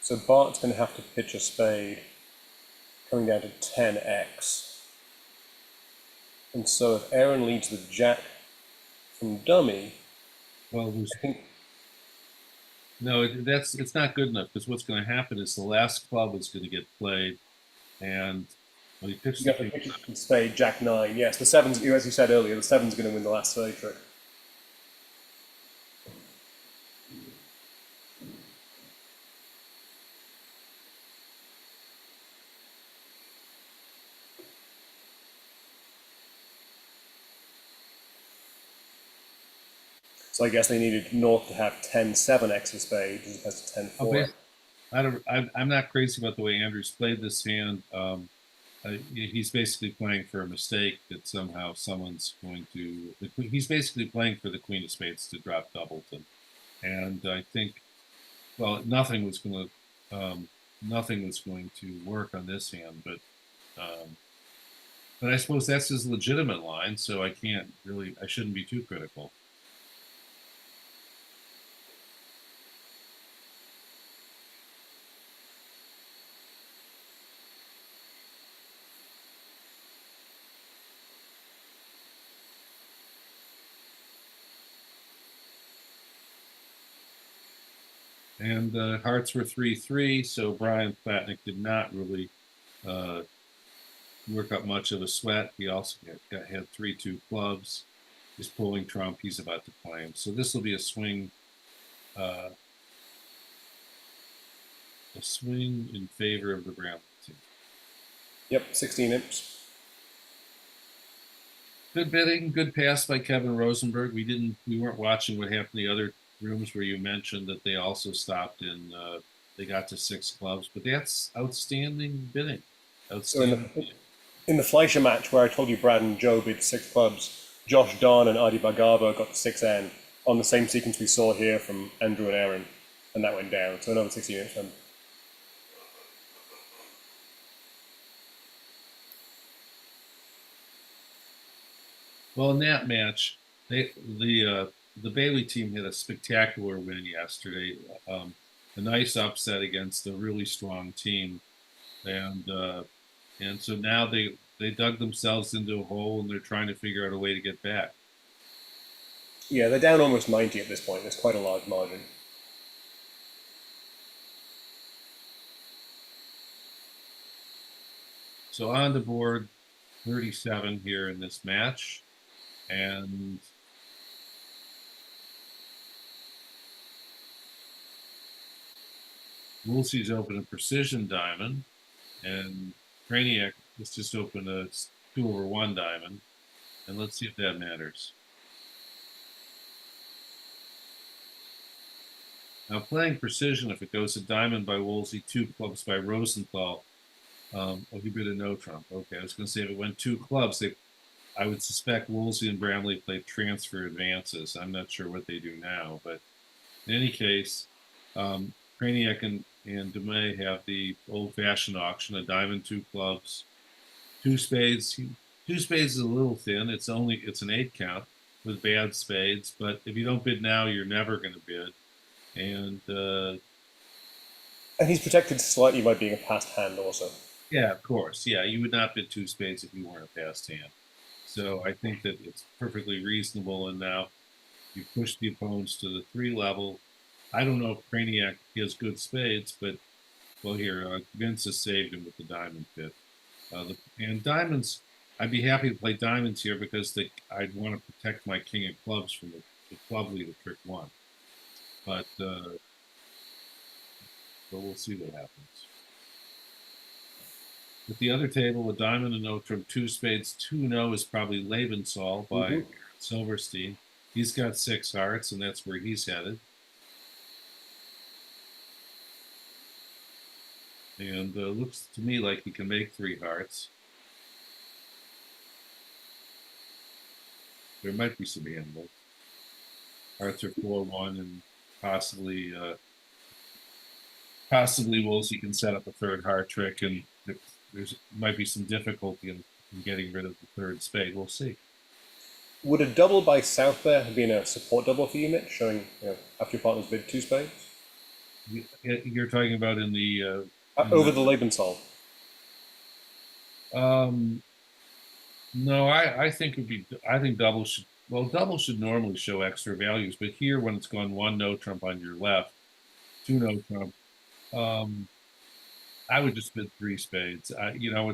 So Bart's going to have to pitch a spade, coming down to 10x. And so if Aaron leads the jack from dummy, Well, there's I think no, it's not good enough because what's going to happen is the last club is going to get played, and well, he pitched you the have to king. pitch a spade, jack 9. Yes, the 7's, as you said earlier, the 7's going to win the last spade trick. So I guess they needed North to have 10-7x of spades as opposed to 10-4. I'm not crazy about the way Andrews played this hand. He's basically playing for a mistake that somehow someone's going to. He's basically playing for the queen of spades to drop Doubleton, and I think, well, nothing was going to work on this hand, but I suppose that's his legitimate line, so I shouldn't be too critical. And hearts were 3-3, so Brian Platnick did not really uh, work up much of a sweat. He also had 3-2 clubs. He's pulling trump. He's about to claim. So this will be a swing in favor of the Brown team. Yep, 16 imps. Good bidding, good pass by Kevin Rosenberg. We weren't watching what happened in the other rooms where you mentioned that they also stopped in. They got to 6 clubs, but that's outstanding bidding. So in the Fleischer match where I told you Brad and Joe bid 6 clubs, Josh Don and Adi Bhargava got the 6N on the same sequence we saw here from Andrew and Aaron, and that went down. So another 16 imps. Well, in that match, the Bailey team had a spectacular win yesterday. A nice upset against a really strong team, and so now they dug themselves into a hole and they're trying to figure out a way to get back. Yeah, they're down almost 90 at this point. There's quite a large margin. So on the board, 37 here in this match, and Woolsey's open a precision diamond, and Craniac has just opened a 2/1 diamond, and let's see if that matters. Now playing precision, if it goes a diamond by Woolsey, 2 clubs by Rosenthal, he bid a no trump. Okay, I was going to say if it went 2 clubs, I would suspect Woolsey and Bramley played transfer advances. I'm not sure what they do now, but in any case, Craniac and Dumay have the old-fashioned auction: a diamond, 2 clubs, 2 spades. 2 spades is a little thin. It's an 8 count with bad spades, but if you don't bid now, you're never going to bid. And And he's protected slightly by being a passed hand also. yeah, of course, yeah, you would not bid 2 spades if you weren't a passed hand. So I think that it's perfectly reasonable. And now you push the opponents to the 3 level. I don't know if Craniac has good spades, but Well, here, Vince has saved him with the diamond pit. And diamonds, I'd be happy to play diamonds here because I'd want to protect my king of clubs from the club lead of trick one. But we'll see what happens. At the other table, a diamond, a no trump, two spades, two no is probably Lebensol by Silverstein. He's got 6 hearts, and that's where he's headed. And looks to me like he can make 3 hearts. There might be some handle. Hearts are 4-1, and possibly Woolsey can set up a 3rd heart trick, and there's might be some difficulty in getting rid of the 3rd spade. We'll see. Would a double by South there have been a support double for you, Mitch, showing after your partner's bid 2 spades? You're talking about in the over the Lebensol. No, I think double should normally show extra values, but here when it's gone 1 no trump on your left, 2 no trump, I would just bid 3 spades.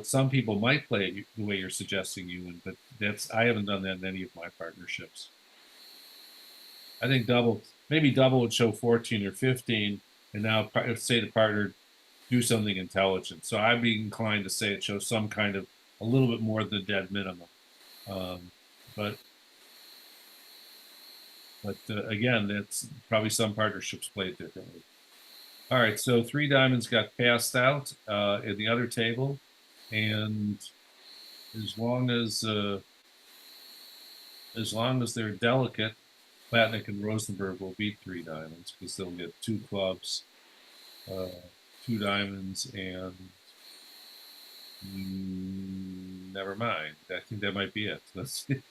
Some people might play it the way you're suggesting, Ewan, but I haven't done that in any of my partnerships. I think maybe double would show 14 or 15, and now say the partner do something intelligent. So I'd be inclined to say it shows some kind of a little bit more than the dead minimum. But again, that's probably some partnerships play it differently. All right, so 3 diamonds got passed out in the other table, and as long as they're delicate, Platnick and Rosenberg will beat 3 diamonds because they'll get 2 clubs, 2 diamonds, and never mind. I think that might be it. Let's see.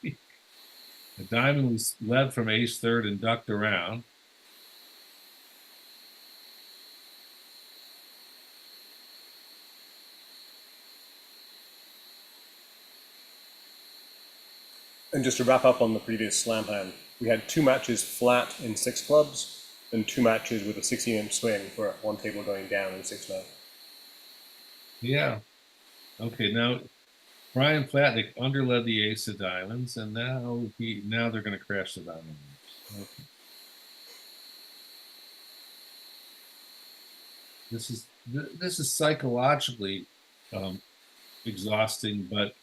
The diamond was led from ace 3rd and ducked around. And just to wrap up on the previous slam hand, we had 2 matches flat in 6 clubs, and 2 matches with a 16-inch swing for one table going down in 6-9. Yeah. Okay, now Brian Platnick underled the ace of diamonds, and now they're going to crash the diamond. Okay. This is psychologically exhausting, but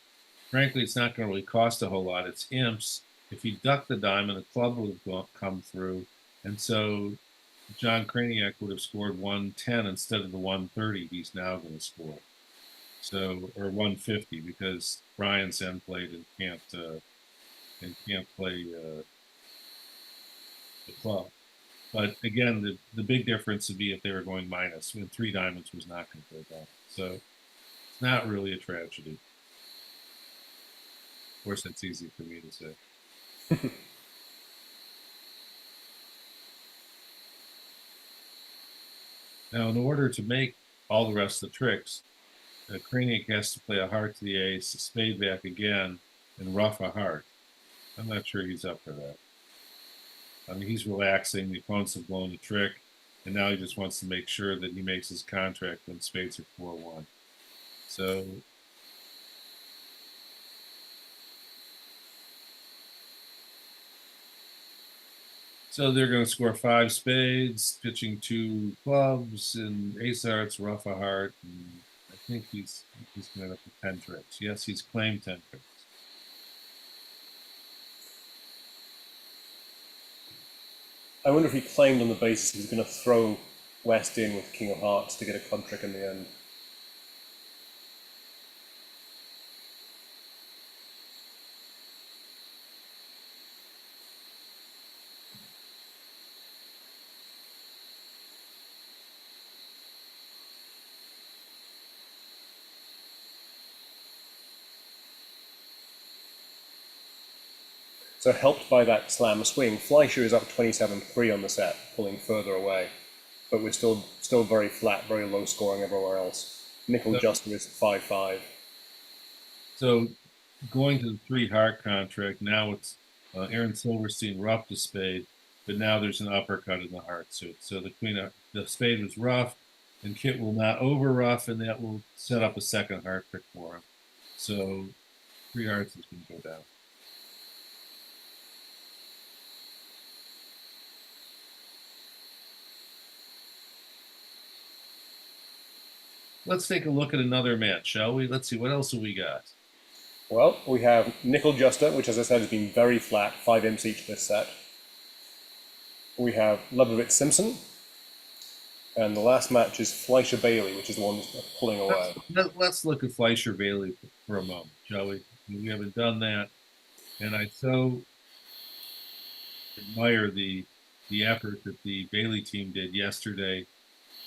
frankly, it's not going to really cost a whole lot. It's imps. If he ducked the diamond, the club would have come through, and so John Kraniak would have scored 110 instead of the 130 he's now going to score. So, or 150 because Brian's end played and can't play the club. But again, the big difference would be if they were going minus, when 3 diamonds was not going to go down. So it's not really a tragedy. Of course, that's easy for me to say. Now, in order to make all the rest of the tricks, Kraniak has to play a heart to the ace, a spade back again, and ruff a heart. I'm not sure he's up for that. I mean, he's relaxing. The opponents have blown the trick, and now he just wants to make sure that he makes his contract when spades are 4-1. So they're going to score 5 spades, pitching 2 clubs, and ace hearts, ruff a heart, and I think he's going to have 10 tricks. Yes, he's claimed 10 tricks. I wonder if he claimed on the basis he's going to throw West in with King of Hearts to get a club trick in the end. So helped by that slam swing, Fleischer is up 27-3 on the set, pulling further away. But we're still very flat, very low scoring everywhere else. Nickel Juster is 5-5. So going to the 3 heart contract, now it's Aaron Silverstein roughed the spade, but now there's an uppercut in the heart suit. So the spade was roughed, and Kit will not over rough, and that will set up a second heart pick for him. So 3 hearts is going to go down. Let's take a look at another match, shall we? Let's see, what else have we got? Well, we have Nickel Juster, which, as I said, has been very flat, 5 imps each this set. We have Lebovitz Simpson. And the last match is Fleischer Bailey, which is the one that's pulling away. Let's look at Fleischer Bailey for a moment, shall we? We haven't done that. And I so admire the effort that the Bailey team did yesterday.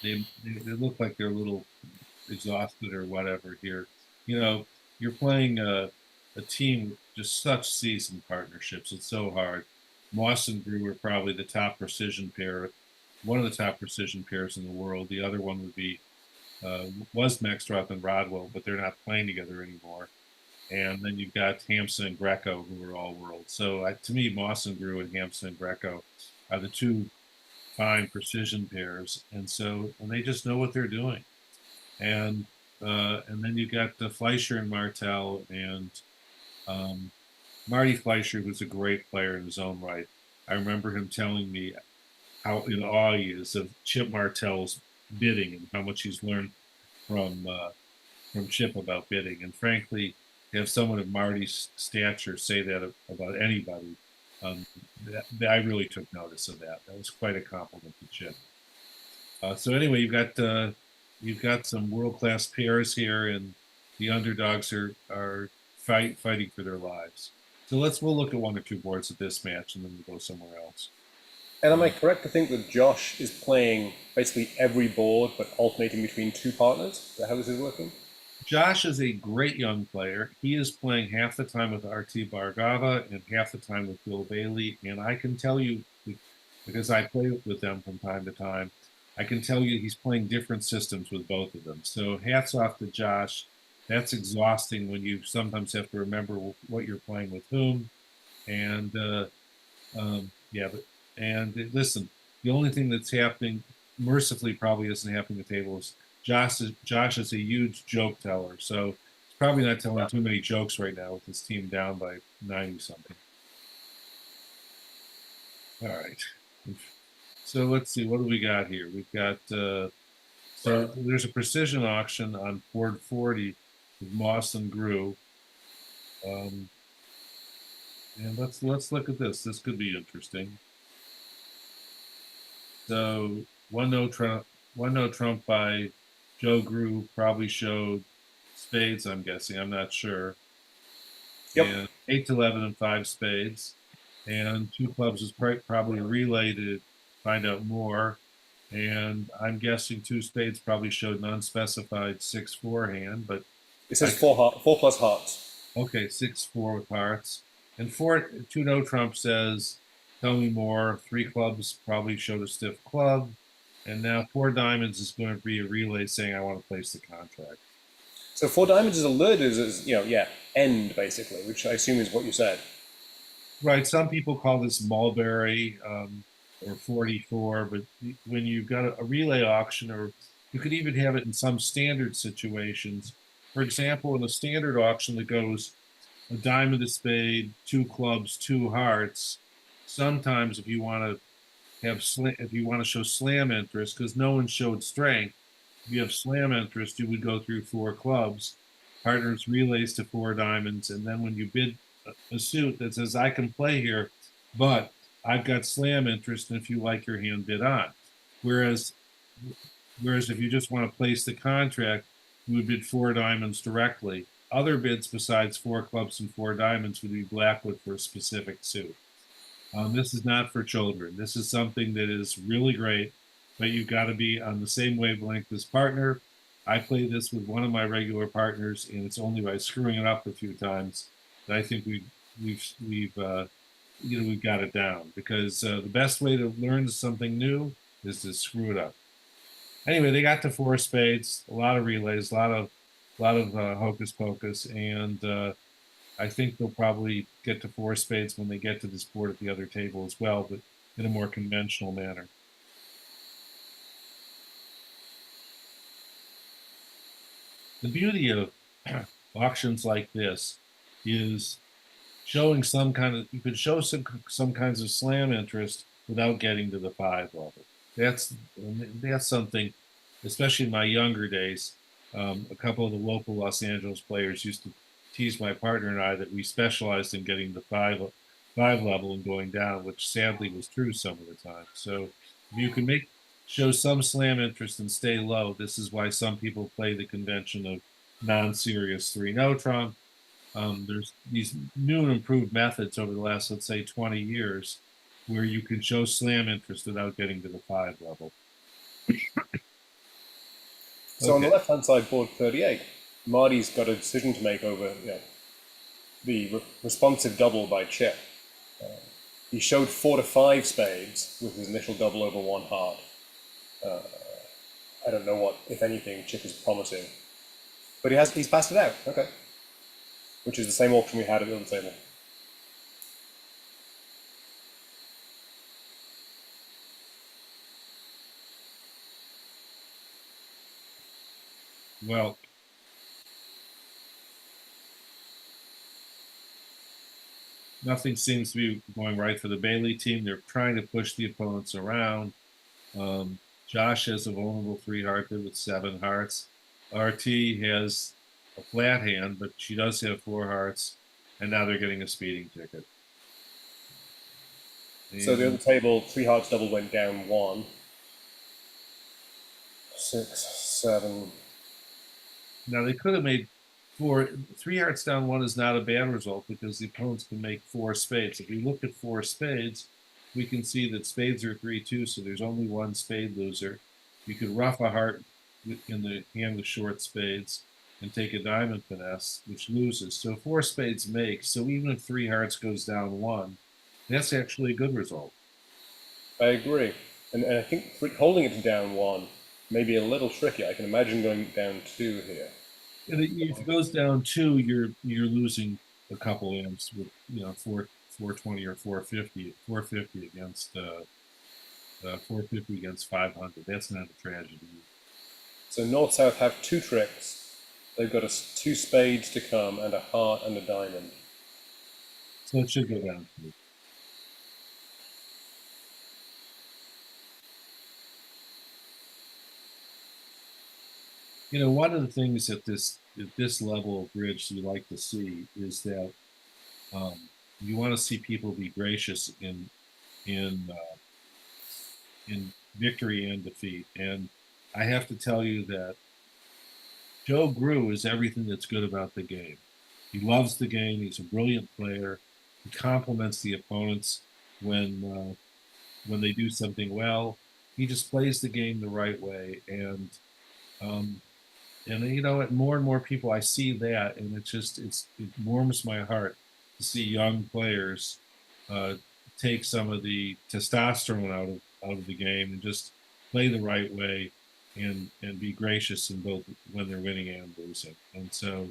They look like they're a little exhausted or whatever here. You know, you're playing a team with just such seasoned partnerships. It's so hard. Moss and Grew are probably the top precision pair, one of the top precision pairs in the world. The other one would be was Maxtroth and Rodwell, but they're not playing together anymore. And then you've got Hampson and Greco, who are all world. So to me, Moss and Grew and Hampson and Greco are the two fine precision pairs, and they just know what they're doing. And then you got the Fleischer and Martel, and Marty Fleischer, who's a great player in his own right. I remember him telling me how in awe he is of Chip Martel's bidding and how much he's learned from Chip about bidding. And frankly, to have someone of Marty's stature say that about anybody, I really took notice of that. That was quite a compliment to Chip. So anyway, you've got some world-class pairs here, and the underdogs are fighting for their lives. So we'll look at one or two boards of this match, and then we'll go somewhere else. And am I correct to think that Josh is playing basically every board, but alternating between two partners? Is that how this is working? Josh is a great young player. He is playing half the time with R.T. Bhargava and half the time with Bill Bailey. And I can tell you, because I play with them from time to time, I can tell you he's playing different systems with both of them. So hats off to Josh. That's exhausting when you sometimes have to remember what you're playing with whom. And listen, the only thing that's happening, mercifully probably isn't happening at the table, is Josh is a huge joke teller, so he's probably not telling too many jokes right now with his team down by 90 something. All right. So let's see, what do we got here? We've got so there's a precision auction on board 40 with Moss and Grew. And let's look at this. This could be interesting. So one no trump by Joe Grew probably showed spades, I'm guessing. I'm not sure. Yep. And 8 to 11 and 5 spades. And 2 clubs is probably a relay to find out more. And I'm guessing 2 spades probably showed an unspecified 6-4 hand, but it says 4 plus hearts. Okay, 6-4 with hearts. And 2 no trump says, tell me more. 3 clubs probably showed a stiff club. And now 4 diamonds is going to be a relay saying, I want to place the contract. So 4 diamonds is alerted as, end, basically, which I assume is what you said. Right. Some people call this mulberry or 44, but when you've got a relay auction, or you could even have it in some standard situations. For example, in a standard auction that goes a diamond, a spade, 2 clubs, 2 hearts, sometimes if you want to show slam interest, because no one showed strength, if you have slam interest, you would go through 4 clubs, partners relays to 4 diamonds, and then when you bid a suit that says, I can play here, but I've got slam interest, and if you like your hand, bid on. Whereas if you just want to place the contract, you would bid 4 diamonds directly. Other bids besides 4 clubs and 4 diamonds would be blackwood for a specific suit. This is not for children. This is something that is really great, but you've got to be on the same wavelength as partner. I play this with one of my regular partners, and it's only by screwing it up a few times that I think we've got it down. Because the best way to learn something new is to screw it up. Anyway, they got to 4 spades, a lot of relays, a lot of hocus pocus, and I think they'll probably get to 4 spades when they get to this board at the other table as well, but in a more conventional manner. the beauty of auctions like this is showing some kind of, you can show some kinds of slam interest without getting to the 5 level. That's something, especially in my younger days. A couple of the local Los Angeles players used to tease my partner and I that we specialized in getting the five level and going down, which sadly was true some of the time. So if you can show some slam interest and stay low, this is why some people play the convention of non-serious 3-no trump. There's these new and improved methods over the last, let's say, 20 years where you can show slam interest without getting to the 5 level. So on the Okay. left-hand side, board 38, Marty's got a decision to make over the responsive double by Chip. He showed 4 to 5 spades with his initial double over 1 heart. I don't know what, if anything, Chip is promising, but he's passed it out. Okay, which is the same auction we had at the other table. Well, nothing seems to be going right for the Bailey team. They're trying to push the opponents around. Josh has a vulnerable 3 heart there with 7 hearts. RT has a flat hand, but she does have 4 hearts, and now they're getting a speeding ticket. So the other table, 3 hearts double went down 1. 6, 7. Now they could have made 3 hearts down 1 is not a bad result because the opponents can make 4 spades. If we look at 4 spades, we can see that spades are 3-2, so there's only 1 spade loser. You could rough a heart in the hand with short spades and take a diamond finesse, which loses. So 4 spades makes. So even if 3 hearts goes down 1, that's actually a good result. I agree, and I think holding it to down 1 may be a little tricky. I can imagine going down 2 here. And if it goes down 2, you're losing a couple amps with 420 or 450 against 450 against 500. That's not a tragedy. So North-South have 2 tricks. They've got 2 spades to come and a heart and a diamond. So it should go down 2. One of the things at this level of bridge you like to see is that you want to see people be gracious in victory and defeat. And I have to tell you that Joe Grew is everything that's good about the game. He loves the game. He's a brilliant player. He compliments the opponents when they do something well. He just plays the game the right way, and more and more people I see that, and it warms my heart to see young players take some of the testosterone out of the game and just play the right way and be gracious in both when they're winning and losing. And so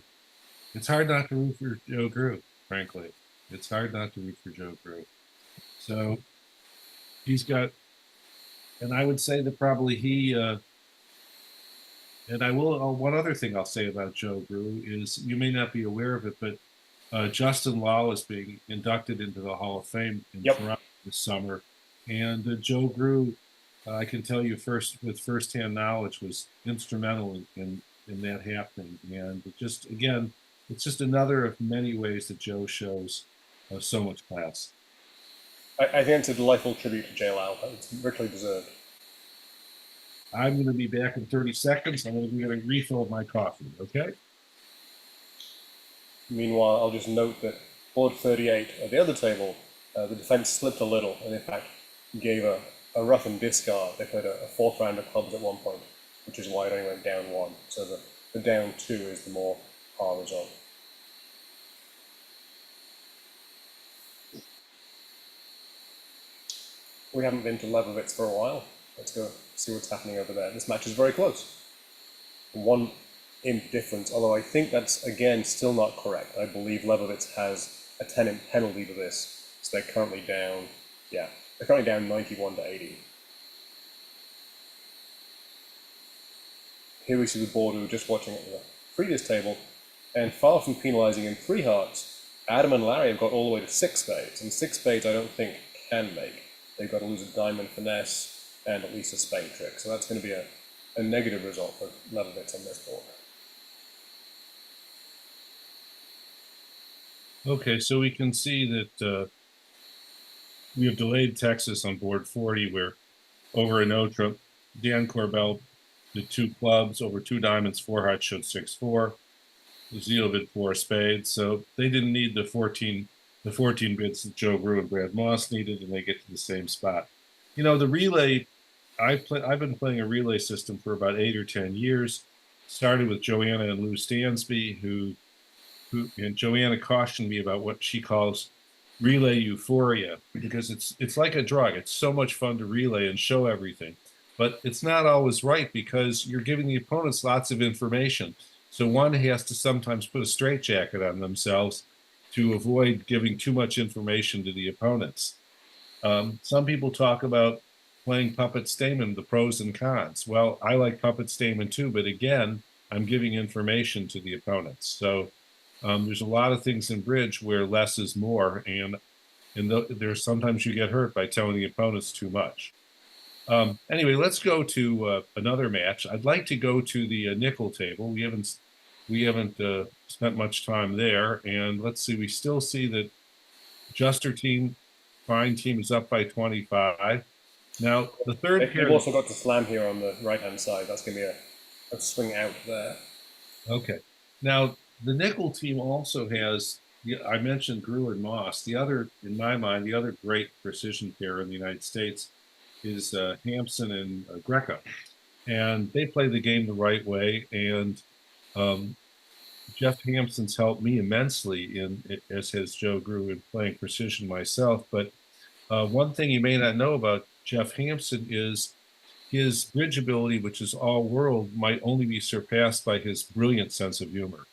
it's hard not to root for Joe Grew, frankly. It's hard not to root for Joe Grew. So he's got, and I would say that probably and I will. One other thing I'll say about Joe Grew is you may not be aware of it, but Justin Law is being inducted into the Hall of Fame in Toronto this summer, and Joe Grew, I can tell you with firsthand knowledge, was instrumental in that happening. And it's just another of many ways that Joe shows so much class. I think it's a delightful tribute to J. Lau. It's richly deserved. I'm going to be back in 30 seconds. I'm going to be getting a refill of my coffee, okay? Meanwhile, I'll just note that board 38 at the other table, the defense slipped a little and in fact gave a rough and discard. They played a 4th round of clubs at one point, which is why it only went down 1. So the down 2 is the more par result. We haven't been to Leibovitz for a while. Let's go see what's happening over there. This match is very close. 1 imp difference, although I think that's, again, still not correct. I believe Leibovitz has a 10 imp penalty to this, so they're currently down, they're currently down 91 to 80. Here we see the board we were just watching at the previous table, and far from penalising in 3 hearts, Adam and Larry have got all the way to 6 spades, and 6 spades I don't think can make. They've got to lose a diamond finesse and at least a spade trick, so that's going to be a negative result for Leibovitz on this board. Okay, so we can see that we have delayed Texas on board 40, where over Anotra, Dan Corbell did 2 clubs, over 2 diamonds, 4 hearts, showed 6-4. Zio bid 4 spades, so they didn't need the 14 bids that Joe Brew and Brad Moss needed, and they get to the same spot. You know, the relay, I've been playing a relay system for about 8 or 10 years. Started with Joanna and Lou Stansby, and Joanna cautioned me about what she calls relay euphoria, because it's like a drug. It's so much fun to relay and show everything, but it's not always right because you're giving the opponents lots of information. So one has to sometimes put a straitjacket on themselves to avoid giving too much information to the opponents. Some people talk about playing Puppet Stamen, the pros and cons. Well, I like Puppet Stamen too, but again, I'm giving information to the opponents. So there's a lot of things in bridge where less is more, and there's sometimes you get hurt by telling the opponents too much. Anyway, let's go to another match. I'd like to go to the nickel table. We haven't spent much time there, and let's see. We still see that Juster team, fine team, is up by 25. Now the third pair. They've also got the slam here on the right-hand side. That's going to be a swing out there. Okay. Now the nickel team also has. I mentioned Grew and Moss. The other, in my mind, the other great precision pair in the United States is Hampson and Greco, and they play the game the right way. And Jeff Hampson's helped me immensely as has Joe Grew, in playing precision myself. But one thing you may not know about Jeff Hampson is his bridge ability, which is all world, might only be surpassed by his brilliant sense of humor.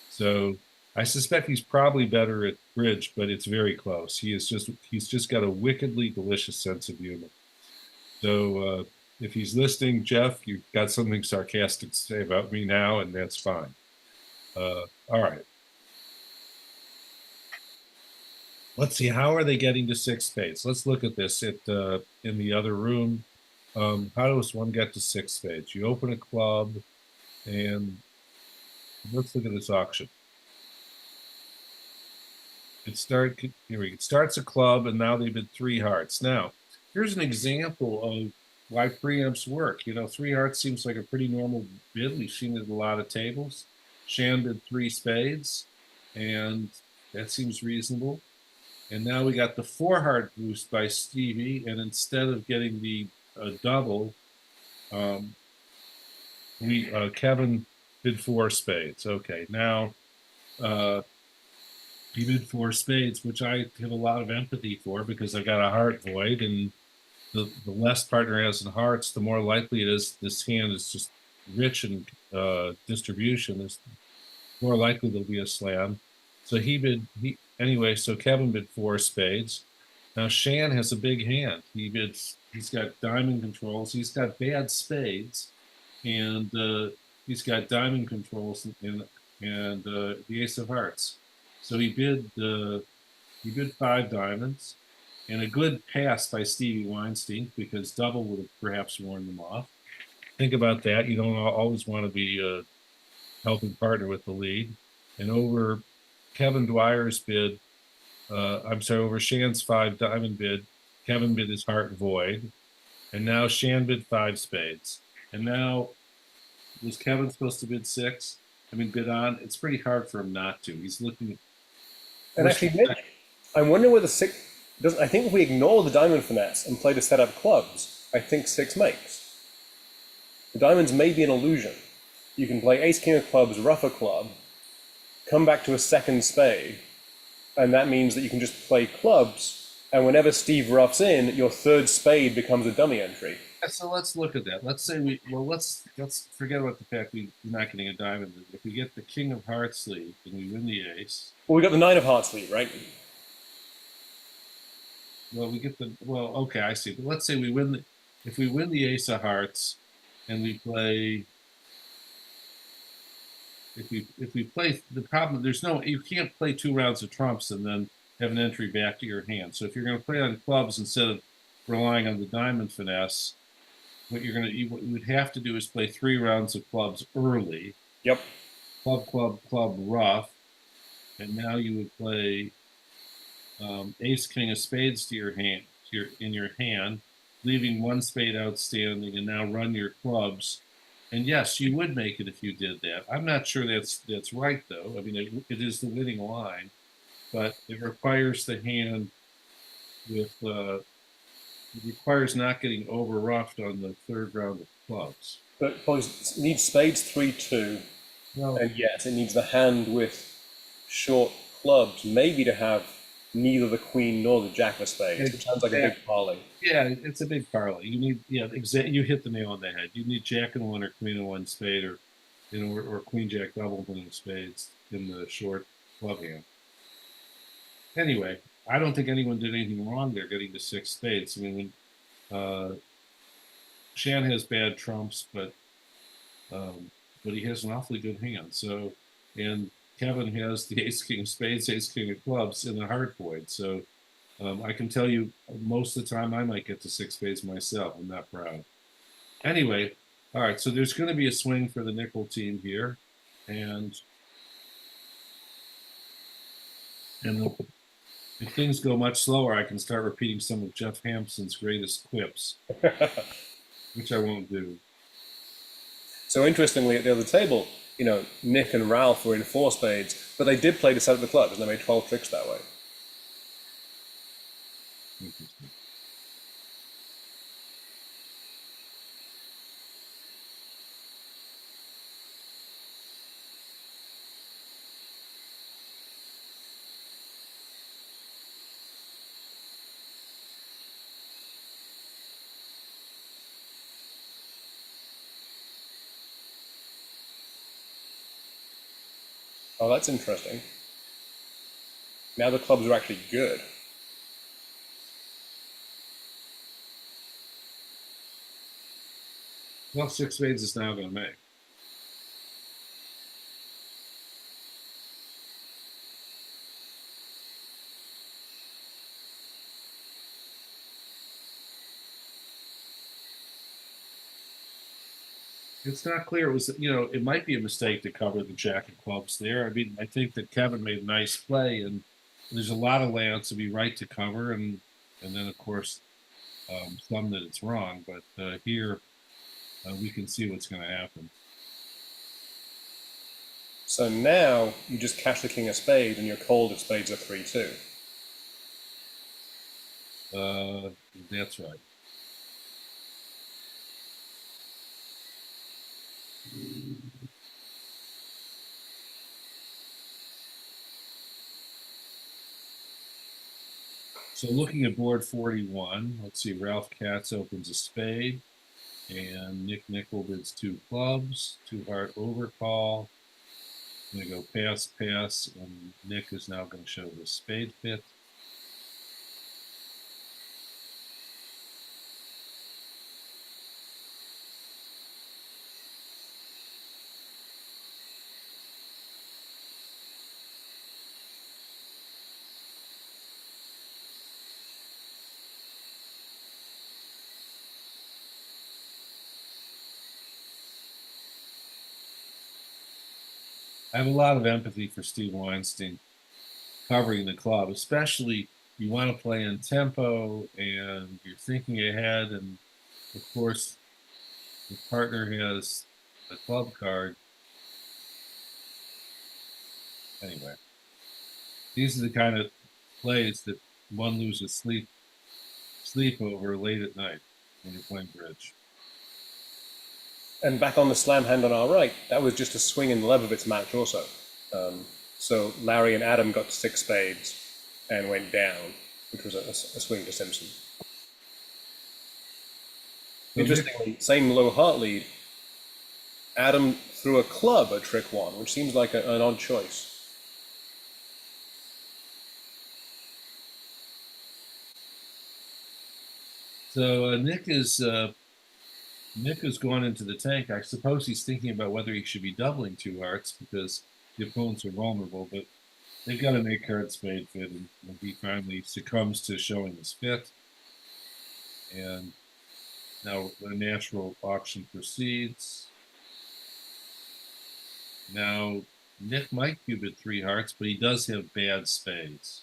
So I suspect he's probably better at bridge, but it's very close. He's just got a wickedly delicious sense of humor. So if he's listening, Jeff, you've got something sarcastic to say about me now, and that's fine. All right. Let's see, how are they getting to 6 spades? Let's look at this in the other room. How does one get to 6 spades? You open a club, and let's look at this auction. It starts a club, and now they bid 3 hearts. Now, here's an example of why preamps work. You know, 3 hearts seems like a pretty normal bid. We've seen it at a lot of tables. Shan bid 3 spades, and that seems reasonable. And now we got the 4 heart boost by Stevie, and instead of getting the double, Kevin bid 4 spades. Okay, now he bid 4 spades, which I have a lot of empathy for because I got a heart void, and the less partner has in hearts, the more likely it is this hand is just rich in distribution. It's more likely there'll be a slam. So anyway, so Kevin bid 4 spades. Now Shan has a big hand. He's got diamond controls. He's got bad spades, and he's got diamond controls and the ace of hearts. So he bid 5 diamonds, and a good pass by Stevie Weinstein, because double would have perhaps warned them off. Think about that. You don't always want to be a helping partner with the lead. And over Kevin Dwyer's bid, over Shan's 5 diamond bid, Kevin bid his heart void. And now Shan bid 5 spades. And now, was Kevin supposed to bid 6? Bid on? It's pretty hard for him not to. He's looking. And actually, Nick, I wonder whether 6 doesn't. I think if we ignore the diamond finesse and play the set up clubs, I think 6 makes. The diamonds may be an illusion. You can play ace king of clubs, rough a club, come back to a second spade, and that means that you can just play clubs, and whenever Steve roughs in, your 3rd spade becomes a dummy entry. So let's look at that. Let's say let's forget about the fact we're not getting a diamond. If we get the king of hearts lead and we win the ace. Well, we got the 9 of hearts lead, right? Well, okay, I see. But let's say if we win the ace of hearts and we play if we play the problem, there's no you can't play 2 rounds of trumps and then have an entry back to your hand. So if you're going to play on clubs instead of relying on the diamond finesse, what you would have to do is play 3 rounds of clubs early, Yep. club, club, club, rough, and now you would play ace, king of spades to your hand, in your hand, leaving 1 spade outstanding, and now run your clubs. And yes, you would make it if you did that. I'm not sure that's right though. I mean, it is the winning line, but it requires the hand with it requires not getting over roughed on the 3rd round of clubs. But it needs spades 3-2, Well, and yes, it needs the hand with short clubs, maybe to have neither the queen nor the jack of spades, which sounds like a big parlay. yeah, it's a big parlay. You need, yeah, you hit the nail on the head. You need jack and one or queen and one spade, or or queen jack double queen of spades in the short club hand. Anyway, I don't think anyone did anything wrong there getting to 6 spades. I mean, Shan has bad trumps, but he has an awfully good hand. So, and Kevin has the ace king of spades, ace king of clubs in the hard void. So I can tell you most of the time I might get to 6 spades myself. I'm not proud. Anyway, all right. So there's going to be a swing for the nickel team here, and if things go much slower, I can start repeating some of Jeff Hampson's greatest quips, which I won't do. So interestingly, at the other table, Nick and Ralph were in 4 spades, but they did play to set up the clubs, and they made 12 tricks that way. Interesting. Oh, that's interesting. Now the clubs are actually good. Well, 6 spades is now going to make. It's not clear. It was, it might be a mistake to cover the jack of clubs there. I mean, I think that Kevin made a nice play, and there's a lot of layouts to be right to cover, and then of course some that it's wrong. But here we can see what's going to happen. So now you just cash the king of spades, and your cold of spades are 3-2. That's right. So looking at board 41, let's see, Ralph Katz opens a spade, and Nick Nickel bids 2 clubs, 2 heart overcall. I'm going to go pass, pass, and Nick is now going to show the spade fit. I have a lot of empathy for Steve Weinstein covering the club, especially you want to play in tempo and you're thinking ahead, and of course the partner has a club card. Anyway, these are the kind of plays that one loses sleep over late at night when you're playing bridge. And back on the slam hand on our right, that was just a swing in the Lebovitz match also. So Larry and Adam got to 6 spades and went down, which was a swing to Simpson. Interestingly, same low heart lead, Adam threw a club at trick 1, which seems like an odd choice. So Nick is Nick has gone into the tank. I suppose he's thinking about whether he should be doubling 2 hearts because the opponents are vulnerable, but they've got to make card spade fit, and he finally succumbs to showing his fit. And now the natural auction proceeds. Now Nick might cube at 3 hearts, but he does have bad spades.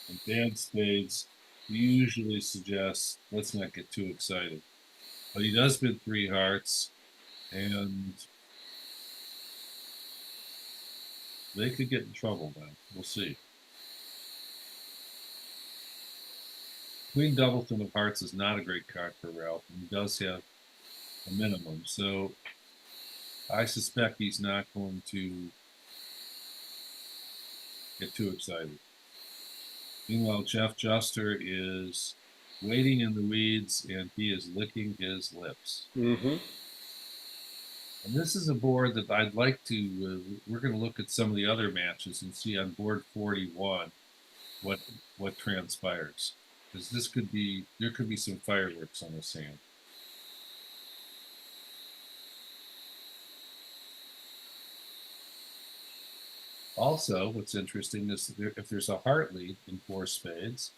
And bad spades usually suggest let's not get too excited. But he does bid 3 hearts, and they could get in trouble then. We'll see. Queen Doubleton of Hearts is not a great card for Ralph, and he does have a minimum. So I suspect he's not going to get too excited. Meanwhile, Jeff Juster is waiting in the weeds, and he is licking his lips. Mm-hmm. And this is a board that I'd like to. We're going to look at some of the other matches and see on board 41 what transpires, because there could be some fireworks on this hand. Also, what's interesting is if there's a heart lead in 4 spades,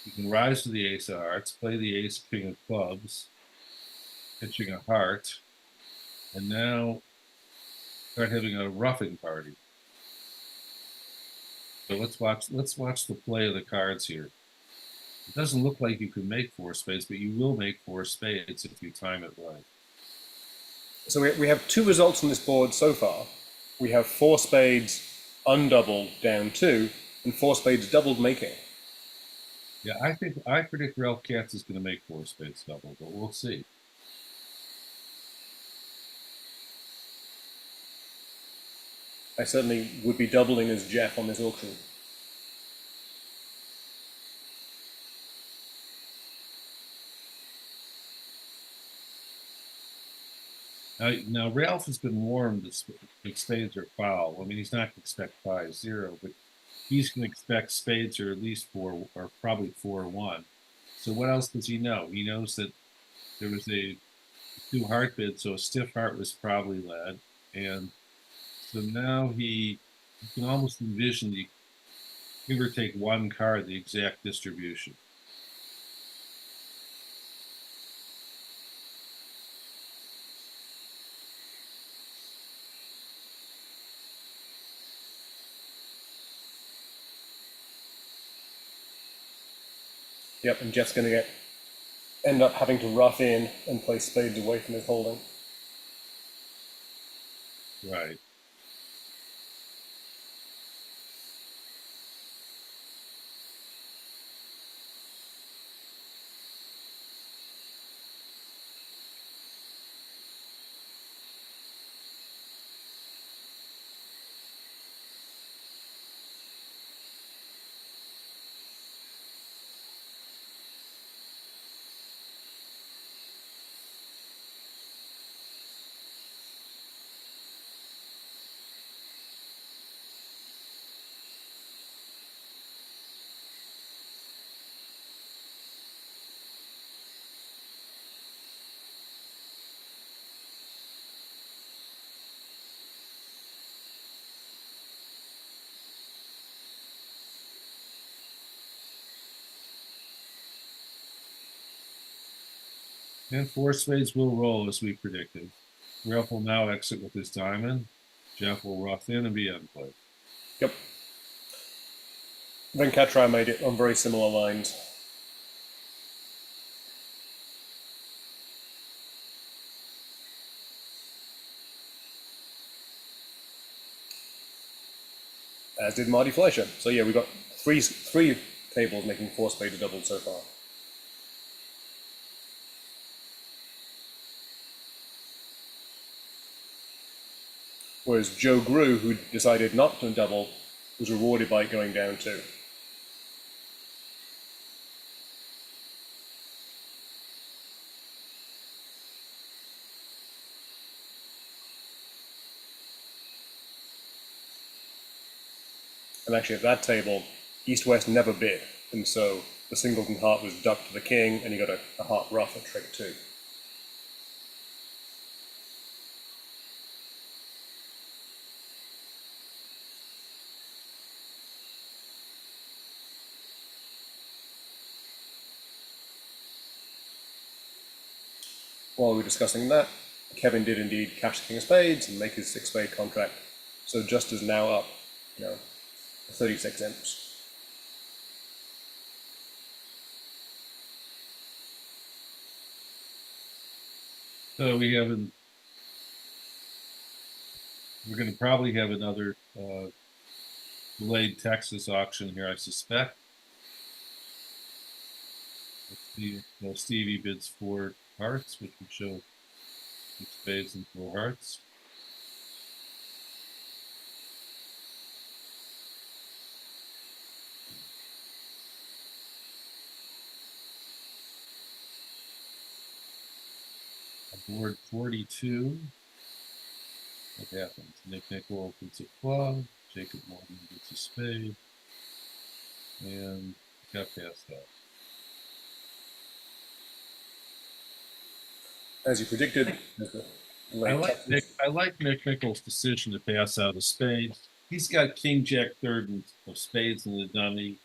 you can rise to the ace of hearts, play the ace king of clubs, pitching a heart, and now start having a roughing party. So let's watch the play of the cards here. It doesn't look like you can make 4 spades, but you will make 4 spades if you time it right. So we have 2 results on this board so far. We have 4 spades undoubled down 2, and 4 spades doubled making. Yeah, I predict Ralph Katz is going to make 4 spades double, but we'll see. I certainly would be doubling as Jeff on this auction. Now Ralph has been warned that spades are foul. I mean, he's not going to expect 5-0, but he's going to expect spades are at least 4 or probably 4-1. So what else does he know? He knows that there was a 2 heart bid, so a stiff heart was probably led, and so now he can almost envision the give or take 1 card, the exact distribution. Yep, and Jeff's going to end up having to rough in and play spades away from his holding. Right. And 4 spades will roll as we predicted. Ralph will now exit with his diamond. Jeff will rough in and be unplayed. Yep. Venkatram made it on very similar lines. As did Marty Fleischer. So yeah, we've got three tables making 4 spades doubled so far. Whereas Joe Grew, who decided not to double, was rewarded by going down 2. And actually at that table, East-West never bid, and so the singleton heart was ducked to the king, and he got a heart rough at trick 2. while we were discussing that, Kevin did indeed cash the king of spades and make his 6-spade contract. So just is now up, 36 imps. So we're going to probably have another delayed Texas auction here, I suspect. Let's see. Stevie bids 4 hearts, which would show 6 spades and 4 hearts. Board 42. What happens? Nick Nickel opens a club. Jacob Morgan gets a spade. And got past that. As you predicted, I like Nick Nickel's decision to pass out a spade. He's got King Jack third of spades in the dummy.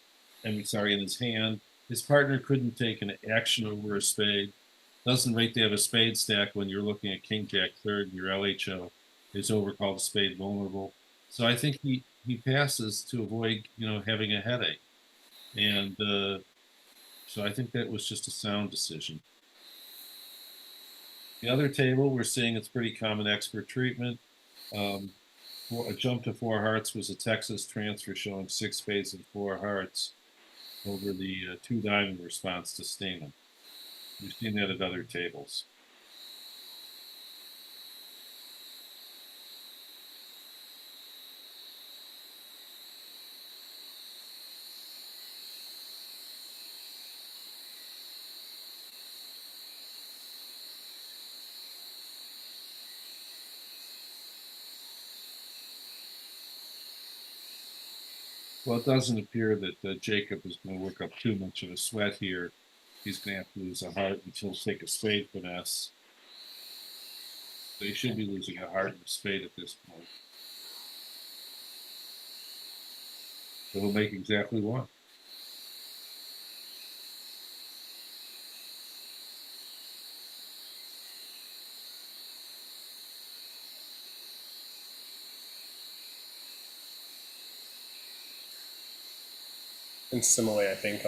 In his hand. His partner couldn't take an action over a spade. Doesn't rate to have a spade stack when you're looking at King Jack third. Your LHO is overcalled spade vulnerable. So I think he passes to avoid having a headache. And so I think that was just a sound decision. The other table, we're seeing it's pretty common expert treatment. A jump to 4 hearts was a Texas transfer showing 6 spades and 4 hearts over the 2 diamond response to Stamen. We've seen that at other tables. Well, it doesn't appear that Jacob is going to work up too much of a sweat here. He's going to have to lose a heart until he'll take a spade finesse. So he should be losing a heart and a spade at this point. So he'll make exactly one. And similarly, I think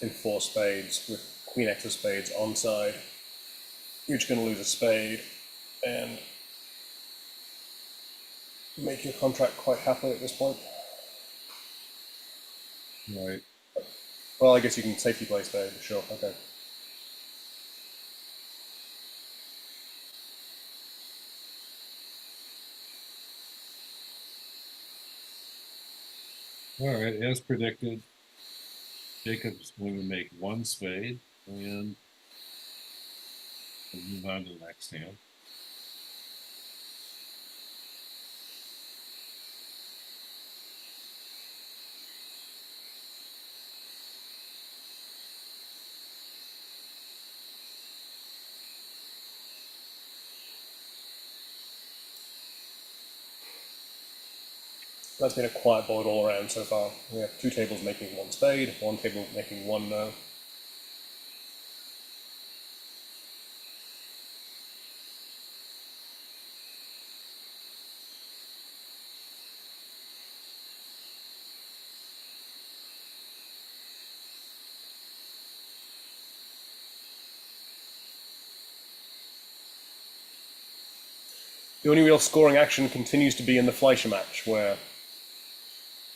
in 4 spades with Queen X of spades onside, you're just going to lose a spade and make your contract quite happily at this point. Right. Well, I guess you can safety play spade, sure, okay. All right, as predicted, Jacob's going to make 1 spade, and we'll move on to the next hand. That's been a quiet board all around so far. We have 2 tables making 1 spade, 1 table making 1 no. The only real scoring action continues to be in the Fleischer match, where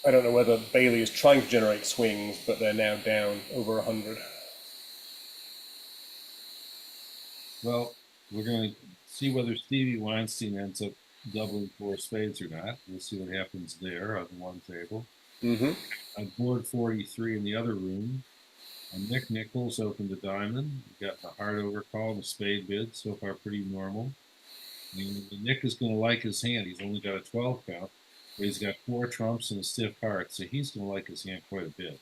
I don't know whether Bailey is trying to generate swings, but they're now down over 100. Well, we're going to see whether Stevie Weinstein ends up doubling 4 spades or not. We'll see what happens there on one table. On board 43 in the other room, Nick Nichols opened a diamond. We've got the heart overcall and a spade bid. So far, pretty normal. And Nick is going to like his hand. He's only got a 12 count, but he's got 4 trumps and a stiff heart. So he's going to like his hand quite a bit.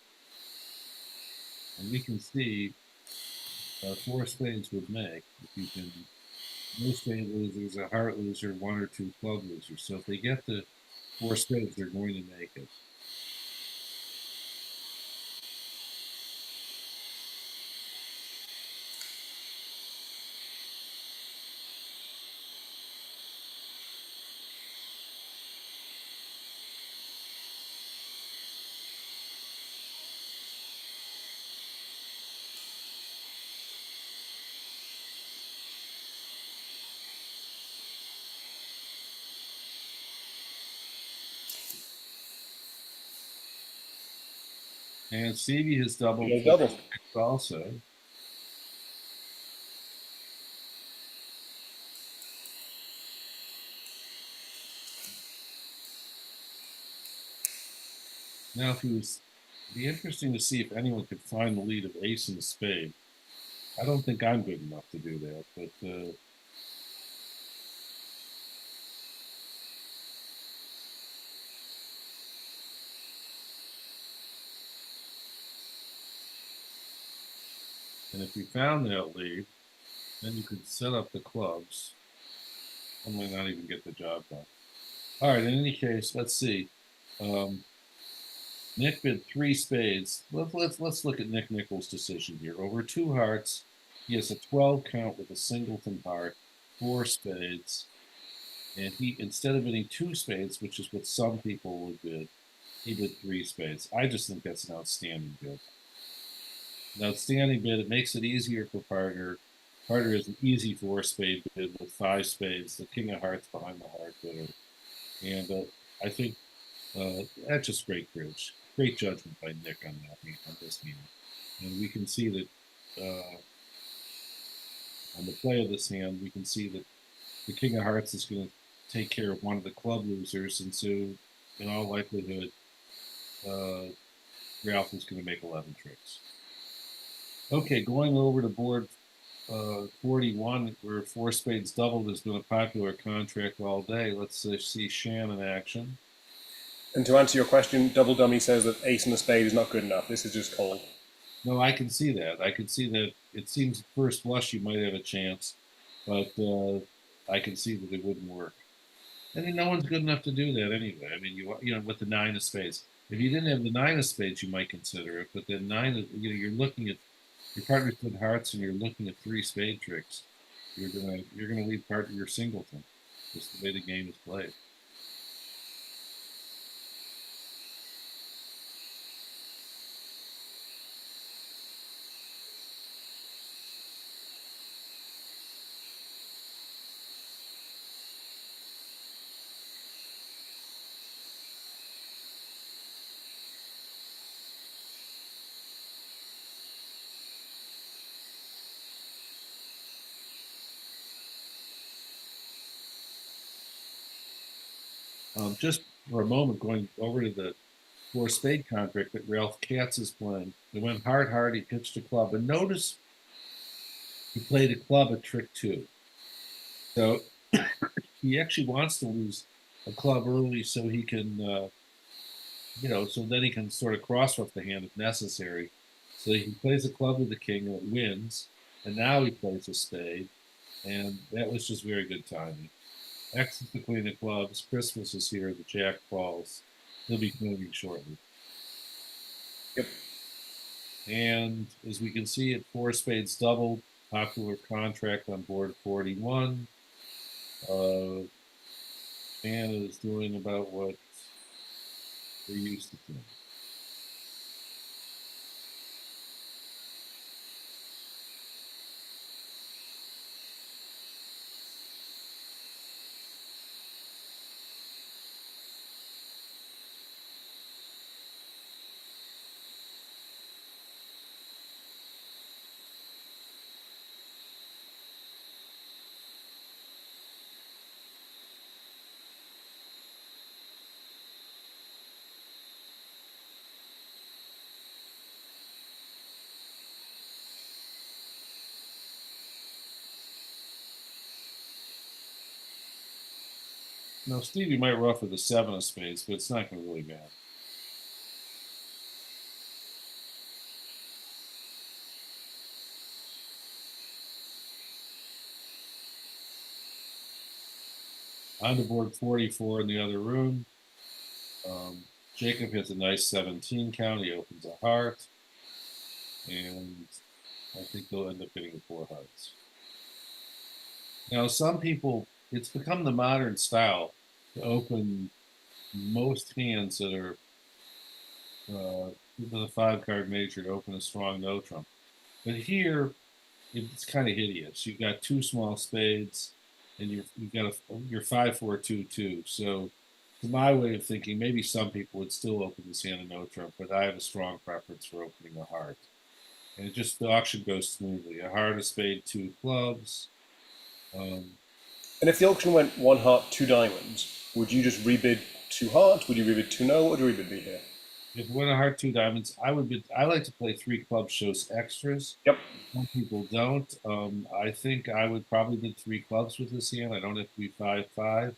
And we can see 4 spades would make if you can. No spade losers, a heart loser, 1 or 2 club losers. So if they get the 4 spades, they're going to make it. And Stevie has doubled He has doubled. also. Now, if he was, it'd be interesting to see if anyone could find the lead of ace and spade. I don't think I'm good enough to do that, but and if you found that lead, then you could set up the clubs. I might not even get the job done. All right. In any case, let's see. Um, Nick bid three spades. Let's look at Nick Nichols' decision here. Over two hearts, he has a 12 count with a singleton heart, four spades, and he instead of bidding two spades, which is what some people would bid, he bid three spades. I just think that's an outstanding bid. An outstanding bid. It makes it easier for partner. Partner is an easy four spade bid with five spades, the king of hearts behind the heart bidder, and I think that's just great bridge. Great judgment by Nick on that on this hand. And we can see that on the play of this hand, we can see that the King of Hearts is going to take care of one of the club losers, and so in all likelihood, uh, Ralph is going to make 11 tricks. Okay, going over to board 41, where four spades doubled has been a popular contract all day. Let's see Shan in action. And to answer your question, Double Dummy says that ace and a spade is not good enough. This is just cold. No, I can see that. I can see that. It seems first blush you might have a chance, but I can see that it wouldn't work. I mean, no one's good enough to do that anyway. I mean, you know, with the nine of spades. If you didn't have the nine of spades, you might consider it. But then you're looking at your partner's good hearts, and you're looking at three spade tricks. You're gonna leave partner your singleton. Just the way the game is played. Just for a moment, going over to the four spade contract that Ralph Katz is playing. He went hard. He pitched a club, and notice he played a club at trick two. So he actually wants to lose a club early so he can, so then he can sort of cross off the hand if necessary. So he plays a club with the king and it wins, and now he plays a spade, and that was just very good timing. X is the queen of clubs. Christmas is here. The jack falls. He'll be moving shortly. Yep. And as we can see, at four spades doubled, popular contract on board 41. Anna is doing about what we're used to doing. Now, Stevie might ruff with the seven of spades, but it's not going to really matter. On to board 44 in the other room. Jacob hits a nice 17 count. He opens a heart. And I think they'll end up hitting the four hearts. Now, some people, it's become the modern style to open most hands that are with a five card major to open a strong no trump. But here, it's kind of hideous. You've got two small spades, and you've got your 5-4-2-2. So to my way of thinking, maybe some people would still open the hand of no trump, but I have a strong preference for opening a heart. And it just, the auction goes smoothly. A heart, a spade, two clubs. Um, And if the auction went one heart, two diamonds, would you just rebid two hearts? Would you rebid two no? What would your rebid be here? if it went a heart, two diamonds, I would be, I like to play three clubs, shows extras. Yep. Some people don't. I think I would probably bid three clubs with this hand. I don't have to be 5-5.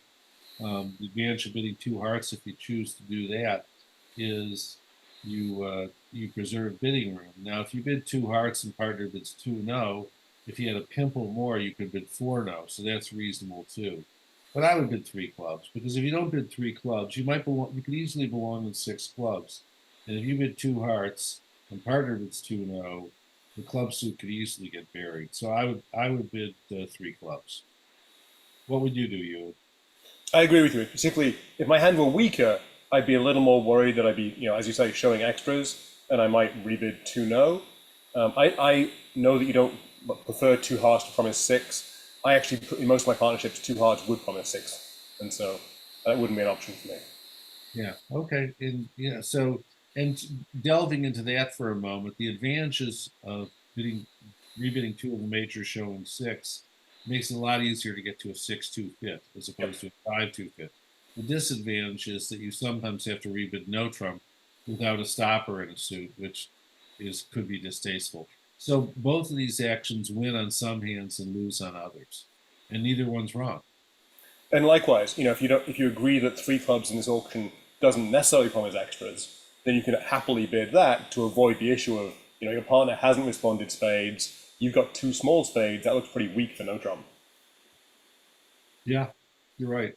The advantage of bidding two hearts, if you choose to do that, is you preserve bidding room. Now, if you bid two hearts and partner bids two no, if you had a pimple more, you could bid four no, so that's reasonable too. But I would bid three clubs because if you don't bid three clubs, you might belong. You could easily belong in six clubs, and if you bid two hearts and partner bids two no, the club suit could easily get buried. So I would bid three clubs. What would you do, you? I agree with you. Particularly if my hand were weaker, I'd be a little more worried that I'd be, as you say, showing extras, and I might rebid two no. I know that you don't prefer two hearts to promise six. I actually, in most of my partnerships, two hearts would promise six, and so that wouldn't be an option for me. Yeah. Okay. And yeah. So, and delving into that for a moment, the advantages of bidding, rebidding two of the majors showing six makes it a lot easier to get to a 6-2 fit as Yep. opposed to a 5-2 fit. The disadvantage is that you sometimes have to rebid no trump without a stopper in a suit, which is could be distasteful. So both of these actions win on some hands and lose on others, and neither one's wrong. And likewise, if you agree that three clubs in this auction doesn't necessarily promise extras, then you can happily bid that to avoid the issue of, your partner hasn't responded spades, you've got two small spades, that looks pretty weak for no trump. Yeah, you're right.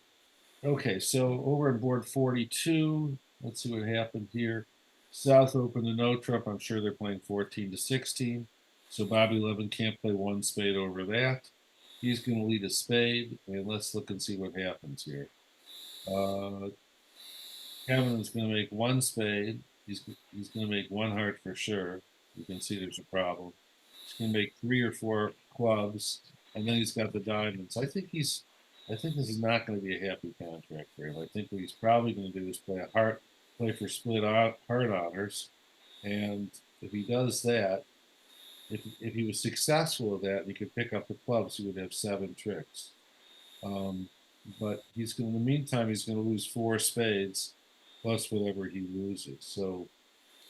Okay, so over on board 42, let's see what happened here. South opened to no trump. I'm sure they're playing 14 to 16. So Bobby Levin can't play one spade over that. He's going to lead a spade, and let's look and see what happens here. Uh, Kevin is going to make one spade. He's going to make one heart for sure. You can see there's a problem. He's going to make three or four clubs, and then he's got the diamonds. I think this is not going to be a happy contract for him. I think what he's probably going to do is play for split heart honors, and if he does that, if he was successful at that, and he could pick up the clubs, he would have seven tricks. Um, but he's going. In the meantime, he's going to lose four spades plus whatever he loses. So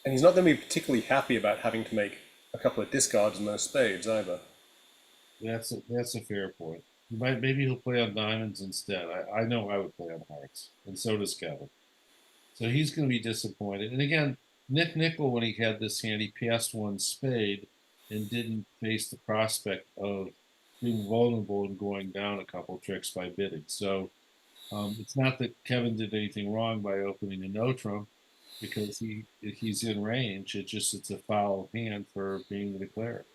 And he's not going to be particularly happy about having to make a couple of discards in those spades either. that's a fair point. Maybe he'll play on diamonds instead. I know I would play on hearts, and so does Kevin. So he's going to be disappointed. And again, Nick Nickel, when he had this hand, he passed one spade and didn't face the prospect of being vulnerable and going down a couple tricks by bidding. So it's not that Kevin did anything wrong by opening a no trump because he's in range. It's a foul hand for being the declarer.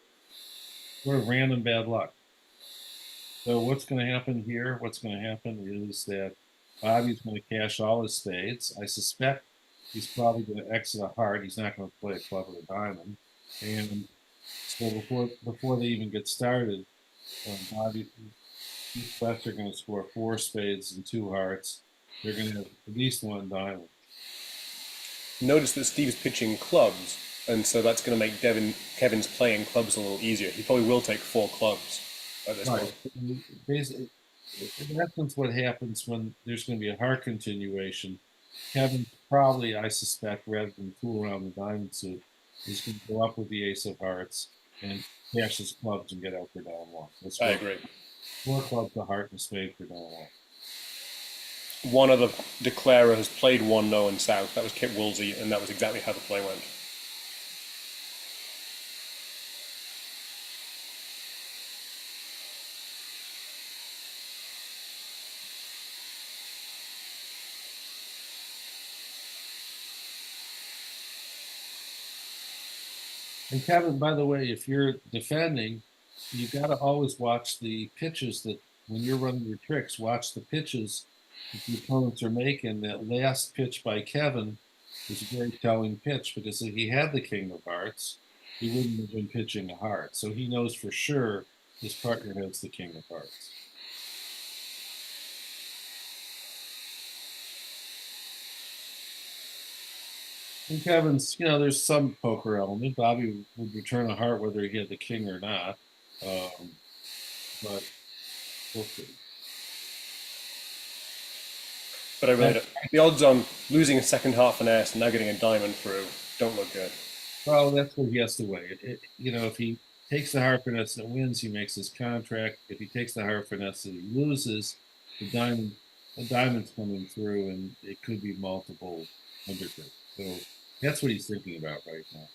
Sort of random bad luck. So what's going to happen here? What's going to happen is that Bobby's going to cash all his spades. I suspect he's probably going to exit a heart. He's not going to play a club or a diamond. And so before they even get started, Bobby Keith West are going to score four spades and two hearts. They're going to have at least one diamond. Notice that Steve's pitching clubs, and so that's going to make Kevin's playing clubs a little easier. He probably will take four clubs at this point. Basically, in essence, what happens when there's going to be a heart continuation, Kevin probably, I suspect, rather than fool around the diamond suit, is going to go up with the ace of hearts and cash his clubs and get out for down one. I agree. Four clubs, a heart, and a spade for down one. One other declarer has played one no in South. That was Kit Woolsey, and that was exactly how the play went. And Kevin, by the way, if you're defending, you got to always watch the pitches that when you're running your tricks, watch the pitches that the opponents are making. That last pitch by Kevin was a very telling pitch because if he had the king of hearts, he wouldn't have been pitching a heart. So he knows for sure his partner has the king of hearts. And Kevin's, there's some poker element. Bobby would return a heart whether he had the king or not. Um, but we'll see. But I really That, don't. The odds on losing a second heart finesse and now getting a diamond through don't look good. well, that's what he has to weigh. If he takes the heart finesse and wins, he makes his contract. If he takes the heart finesse and he loses, the diamond, the diamond's coming through, and it could be multiple undertakes. So that's what he's thinking about right now.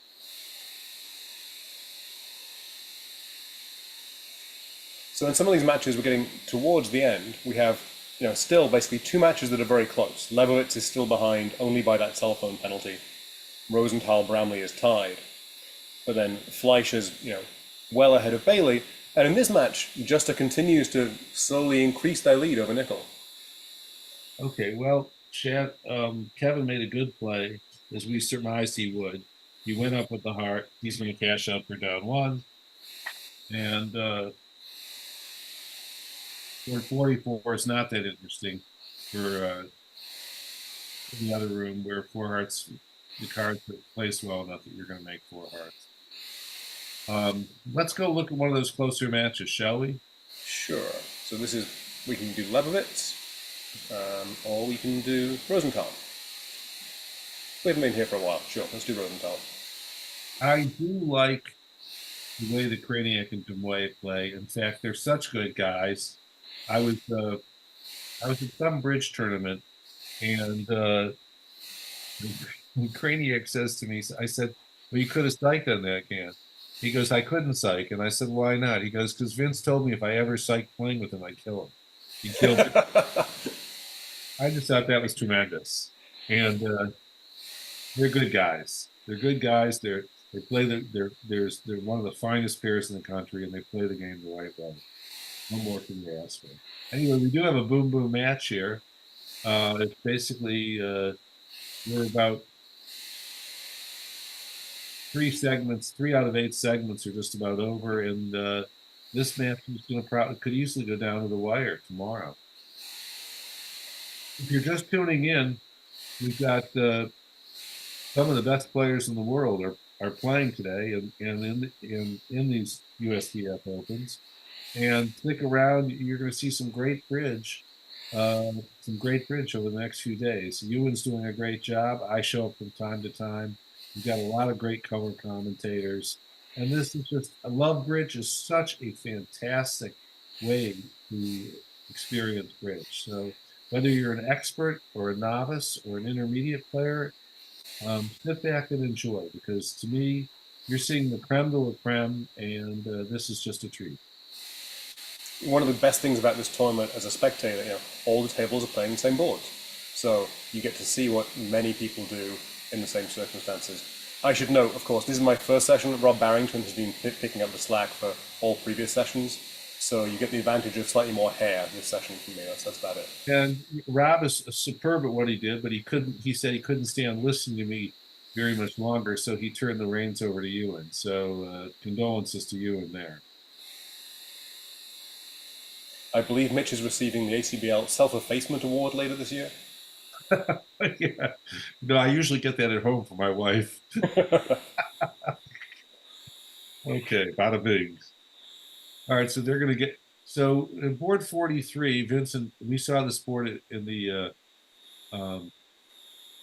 So in some of these matches, we're getting towards the end. We have, still basically two matches that are very close. Lebowitz is still behind only by that cell phone penalty. Rosenthal Bramley is tied, but then Fleischer's, well ahead of Bailey. And in this match, Justa continues to slowly increase their lead over Nickel. Okay, well, Chad, Kevin made a good play, as we surmised he would. He went up with the heart. He's going to cash out for down one. And 44 is not that interesting for the other room where four hearts, the cards are placed well enough that you're going to make four hearts. Let's go look at one of those closer matches, shall we? Sure. So we can do Lebowitz, or we can do Rosenthal. We haven't been here for a while. Sure, let's do Rosenthal. I do like the way the Craniac and Demoy play. In fact, they're such good guys. I was uh, I was at some bridge tournament, and Craniac says to me, I said, "Well, you could have psyched on that can." He goes, "I couldn't psych," and I said, "Why not?" He goes, "Because Vince told me if I ever psych playing with him, I'd kill him. He'd kill me." I just thought that was tremendous, and they're good guys. They're good guys. They play they're one of the finest pairs in the country, and they play the game the right way. No more can you ask for. Anyway, we do have a boom boom match here. It's basically we're about three segments, 3 out of 8 segments are just about over, and this match is going to probably could easily go down to the wire tomorrow. If you're just tuning in, we've got some of the best players in the world are playing today, and in these USBF Opens. And stick around; you're going to see some great bridge over the next few days. Ewan's doing a great job. I show up from time to time. We've got a lot of great color commentators, and this is just a love bridge is such a fantastic way to experience bridge. So whether you're an expert or a novice or an intermediate player, sit back and enjoy because to me, you're seeing the creme de la creme, and this is just a treat. One of the best things about this tournament as a spectator, all the tables are playing the same boards. So you get to see what many people do in the same circumstances. I should note, of course, this is my first session. Rob Barrington has been picking up the slack for all previous sessions. So you get the advantage of slightly more hair this session from me. That's about it. And Rob is superb at what he did, but he couldn't. He said he couldn't stand listening to me very much longer, so he turned the reins over to Ewan. So condolences to Ewan there. I believe Mitch is receiving the ACBL Self-Effacement Award later this year. Yeah, no, I usually get that at home for my wife. Okay, bada bing. All right, so they're going to get so in board 43, Vincent. We saw this board um,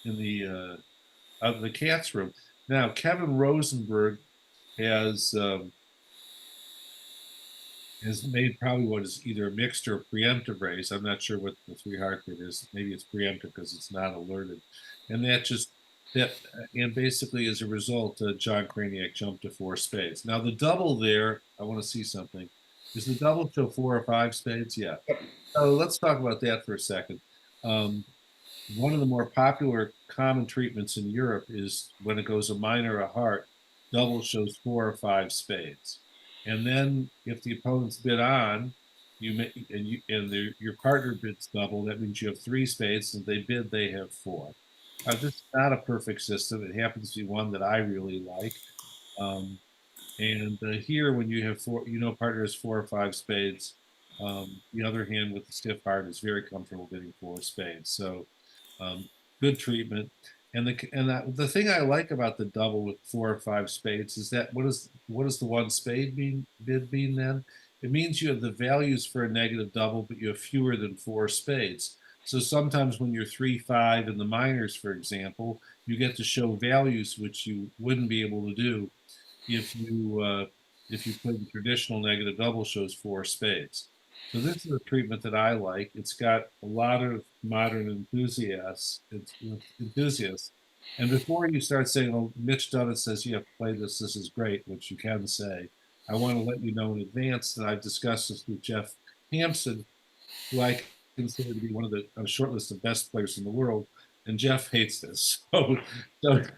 in the cats room. Now Kevin Rosenberg has has made probably what is either a mixed or preemptive raise. I'm not sure what the three heart bid is. Maybe it's preemptive because it's not alerted, and that and basically as a result, John Craniac jumped to 4 spades. Now the double there, I want to see something. Is the double show 4 or 5 spades? Yeah. So let's talk about that for a second. Um, One of the more popular common treatments in Europe is when it goes a minor, a heart, double shows 4 or 5 spades. And then if the opponent's bid on, your partner bids double, that means you have 3 spades, and they bid, they have four. This is not a perfect system. It happens to be one that I really like. Um, and here, when you have four, partner has 4 or 5 spades. The other hand with the stiff heart is very comfortable getting 4 spades. So good treatment. The thing I like about the double with 4 or 5 spades is that what does the one spade bid mean then? It means you have the values for a negative double, but you have fewer than 4 spades. So sometimes when you're 3-5 in the minors, for example, you get to show values which you wouldn't be able to do if you played the traditional negative double shows 4 spades. So this is a treatment that I like. It's got a lot of modern enthusiasts. And before you start saying, "Oh, Mitch Dunn says you have to play this. This is great," which you can say, I want to let you know in advance that I've discussed this with Jeff Hampson, who I consider to be one of a short list of best players in the world. And Jeff hates this.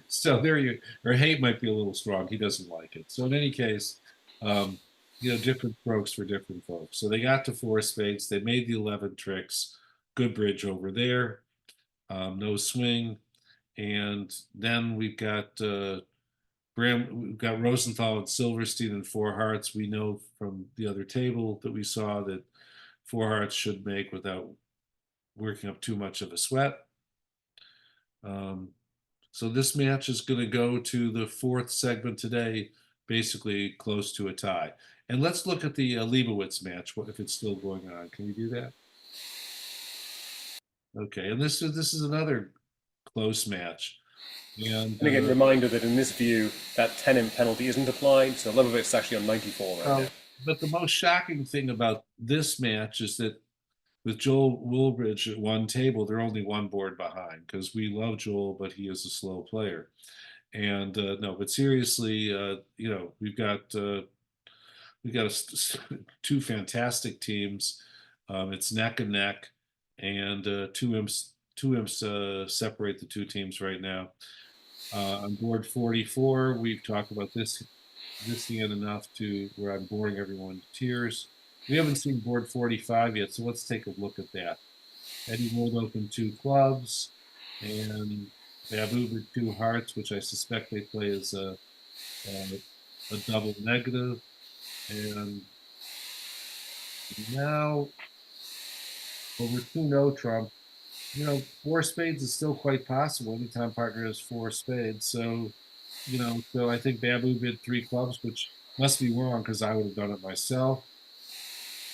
So there you, or hate might be a little strong. He doesn't like it. So in any case, um, different strokes for different folks. So they got to 4 spades. They made the 11 tricks. Good bridge over there. No swing. And then we've got Rosenthal and Silverstein and 4 hearts. We know from the other table that we saw that 4 hearts should make without working up too much of a sweat. Um, so this match is going to go to the 4th segment today, basically close to a tie. And let's look at the Leibowitz match, if it's still going on. Can you do that? Okay, and this is another close match. And And again, reminder that in this view, that 10-imp penalty isn't applied, so Leibovitz is actually on 94 right now. but the most shocking thing about this match is that with Joel Woolbridge at one table, they're only one board behind because we love Joel, but he is a slow player. And no, but seriously, we've got two fantastic teams. It's neck and neck, and two imps separate the two teams right now. On board 44, we've talked about this hand enough to where I'm boring everyone to tears. We haven't seen board 45 yet, so let's take a look at that. Eddie rolled open 2 clubs, and Babu with 2 hearts, which I suspect they play as a double negative. And now over 2 no trump. 4 spades is still quite possible anytime partner has 4 spades. So I think Babu bid 3 clubs, which must be wrong because I would have done it myself.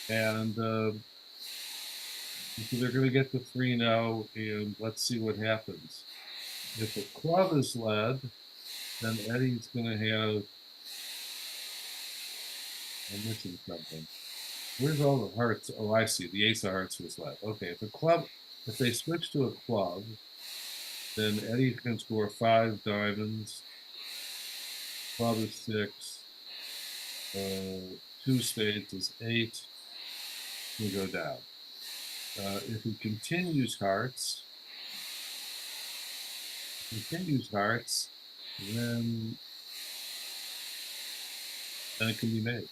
And so they're going to get to 3-0, and let's see what happens. If a club is led, then Eddie's going to have. I'm missing something. Where's all the hearts? Oh, I see. The ace of hearts was led. Okay, if they switch to a club, then Eddie can score 5 diamonds. Club is 6. 2 spades is 8. We go down. If he continues hearts, then it can be made.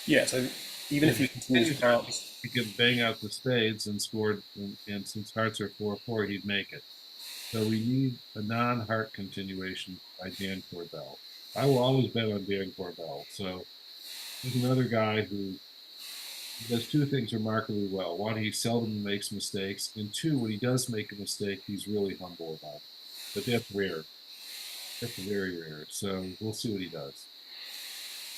Yeah, so even if he continues hearts, he could bang out the spades and score, and since hearts are 4-4, he'd make it. So we need a non-heart continuation by Dan Corbell. I will always bet on Dan Corbell. So he's another guy who does 2 things remarkably well. One, he seldom makes mistakes, and 2, when he does make a mistake, he's really humble about it. But that's rare. That's very rare. So we'll see what he does.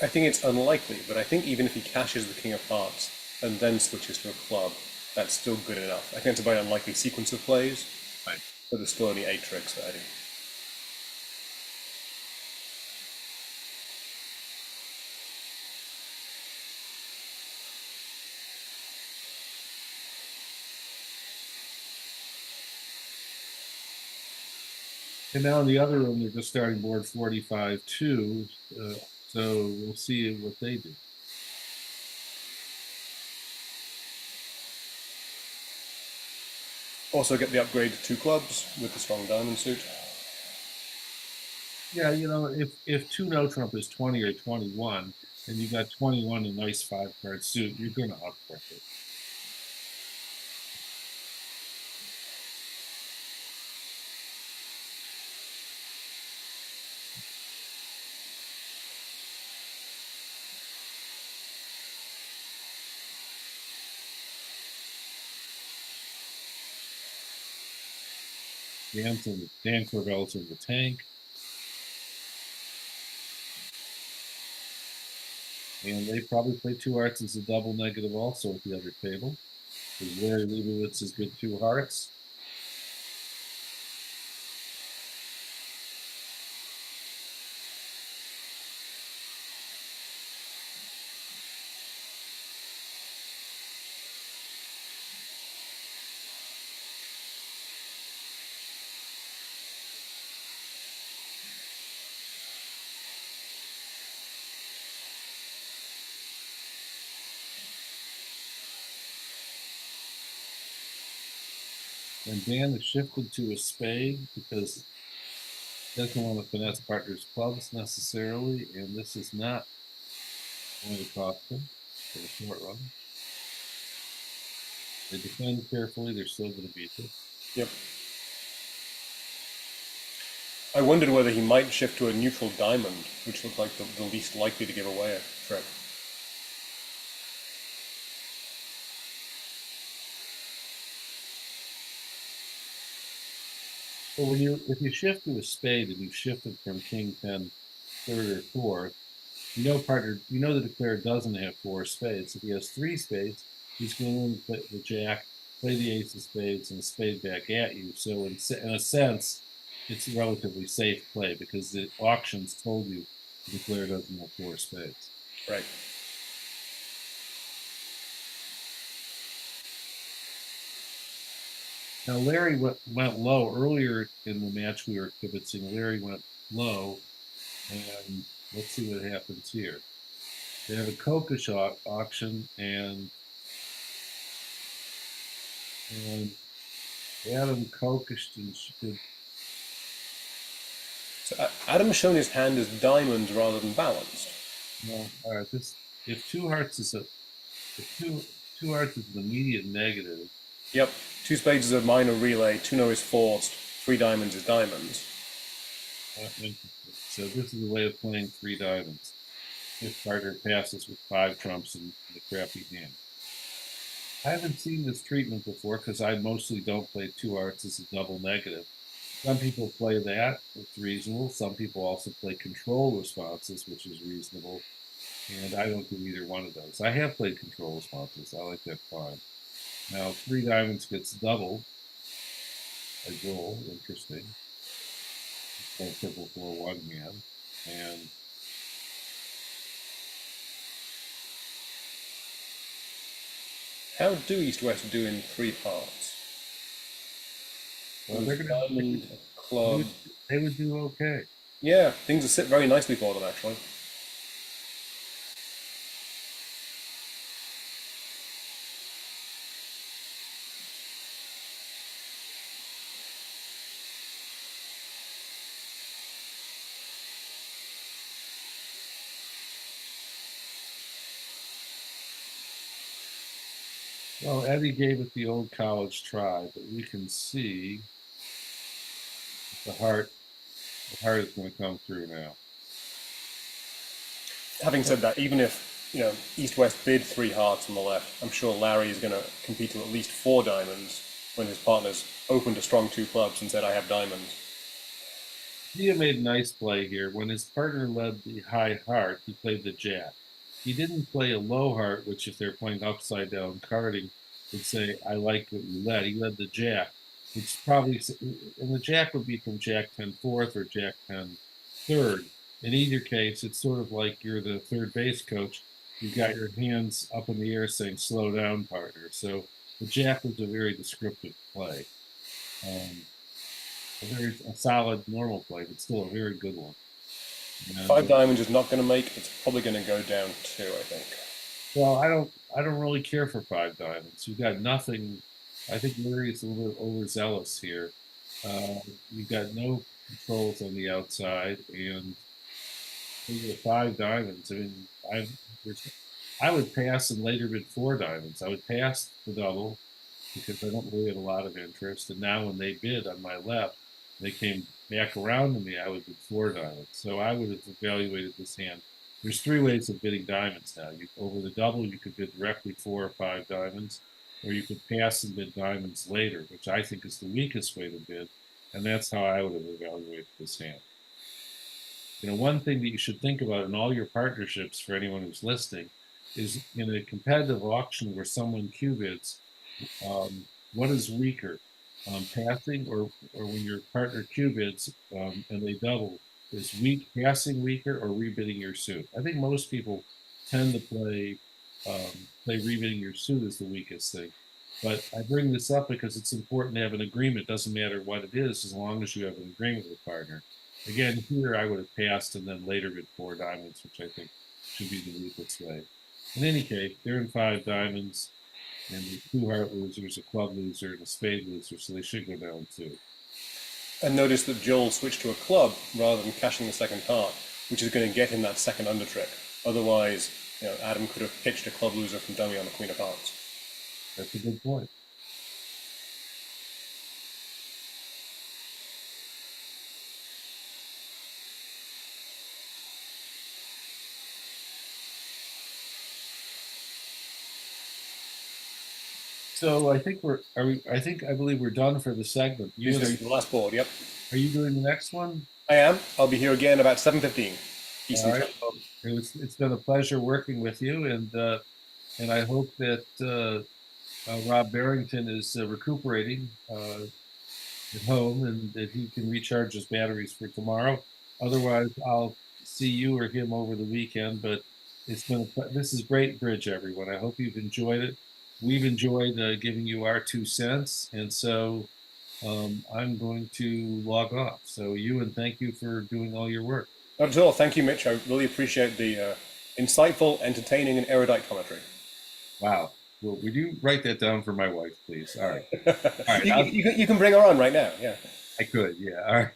I think it's unlikely, but I think even if he cashes the king of hearts and then switches to a club, that's still good enough. I think it's a very unlikely sequence of plays, Right. but there's still only 8 tricks for Eddie. And now in the other room, they're just starting board 45 too. So we'll see what they do. Also get the upgrade to 2 clubs with the strong diamond suit. Yeah, if 2 no trump is 20 or 21, and you got 21 a nice 5-card suit, you're going to upgrade it. Dan Corbell's in the tank. And they probably play two hearts as a double negative also at the other table. Because Larry Leibowitz is good two hearts. And Dan has shifted to a spade because he doesn't want to finesse partner's clubs necessarily, and this is not going to cost him for the short run. They defend carefully, they're still going to beat it. Yep. I wondered whether he might shift to a neutral diamond, which looked like the least likely to give away a trip. Well, if you shift to a spade and you've shifted from king 10 third or fourth, you know the declarer doesn't have four spades. If he has three spades, he's going to play the jack, play the ace of spades, and a spade back at you. So in a sense, it's a relatively safe play because the auctions told you the declarer doesn't have four spades. Right. Now Larry went low earlier in the match we were kibitzing. Larry went low, and let's see what happens here. They have a Kokish auction, and Adam Kokishton should. So Adam's shown his hand as diamonds rather than balanced. No, all right. If two hearts is two hearts is an immediate negative. Yep. Two spades is a minor relay. Two no is forced. Three diamonds is diamonds. So this is a way of playing three diamonds. If partner passes with five trumps and the crappy hand. I haven't seen this treatment before because I mostly don't play two hearts as a double negative. Some people play that, it's reasonable. Some people also play control responses, which is reasonable. And I don't do either one of those. I have played control responses. I like that fine. Now, three diamonds gets doubled. A goal, interesting. It's triple for one hand. And How do East-West do in three parts? well, they're going Diamond, club. they would do okay. Yeah, things are sit very nicely for them, actually. Well, Eddie gave it the old college try, but we can see the heart is going to come through now. Having said that, even if East-West bid three hearts on the left, I'm sure Larry is going to compete to at least four diamonds when his partner's opened a strong two clubs and said, "I have diamonds." He made a nice play here. When his partner led the high heart, he played the jack. He didn't play a low heart, which if they're playing upside down carding, would say, "I like what you led." He led the jack, which probably, and the jack would be from Jack 10 fourth or Jack 10 third. In either case, it's sort of like you're the third base coach. You've got your hands up in the air saying, "Slow down, partner." So the jack was a very descriptive play. A solid normal play, but still a very good one. And, Five diamonds is not going to make. It's probably going to go down two, I think. well, I don't really care for five diamonds. You've got nothing. I think Larry's a little overzealous here. You've got no controls on the outside, and you have five diamonds. I mean, I would pass and later bid four diamonds. I would pass the double because I don't really have a lot of interest. And now when they bid on my left, they came back around to me, I would bid four diamonds. So I would have evaluated this hand. There's three ways of bidding diamonds now. Over the double, you could bid directly four or five diamonds, or you could pass and bid diamonds later, which I think is the weakest way to bid. And that's how I would have evaluated this hand. One thing that you should think about in all your partnerships for anyone who's listening is in a competitive auction where someone Q bids, what is weaker, passing or when your partner Q bids and they double, is weak passing weaker or rebidding your suit? I think most people tend to play rebidding your suit as the weakest thing. But I bring this up because it's important to have an agreement. It doesn't matter what it is, as long as you have an agreement with the partner. Again, here I would have passed and then later bid four diamonds, which I think should be the weakest way. In any case, they're in five diamonds, and the two heart losers, a club loser, and a spade loser, so they should go down too. And notice that Joel switched to a club rather than cashing the second heart, which is going to get him that second under trick. Otherwise, Adam could have pitched a club loser from dummy on the Queen of Hearts. That's a good point. So I think I believe we're done for the segment. This is the last board, yep. Are you doing the next one? I am. I'll be here again about 7:15 Eastern All right. Time. Well, it's been a pleasure working with you, and I hope that Rob Barrington is recuperating at home and that he can recharge his batteries for tomorrow. Otherwise, I'll see you or him over the weekend. But this is great bridge, everyone. I hope you've enjoyed it. We've enjoyed giving you our 2 cents, and so I'm going to log off. So Ewan, thank you for doing all your work. Not at all. Thank you, Mitch. I really appreciate the insightful, entertaining, and erudite commentary. Wow. Well, would you write that down for my wife, please? All right. All right. You can bring her on right now. Yeah. I could. Yeah. All right.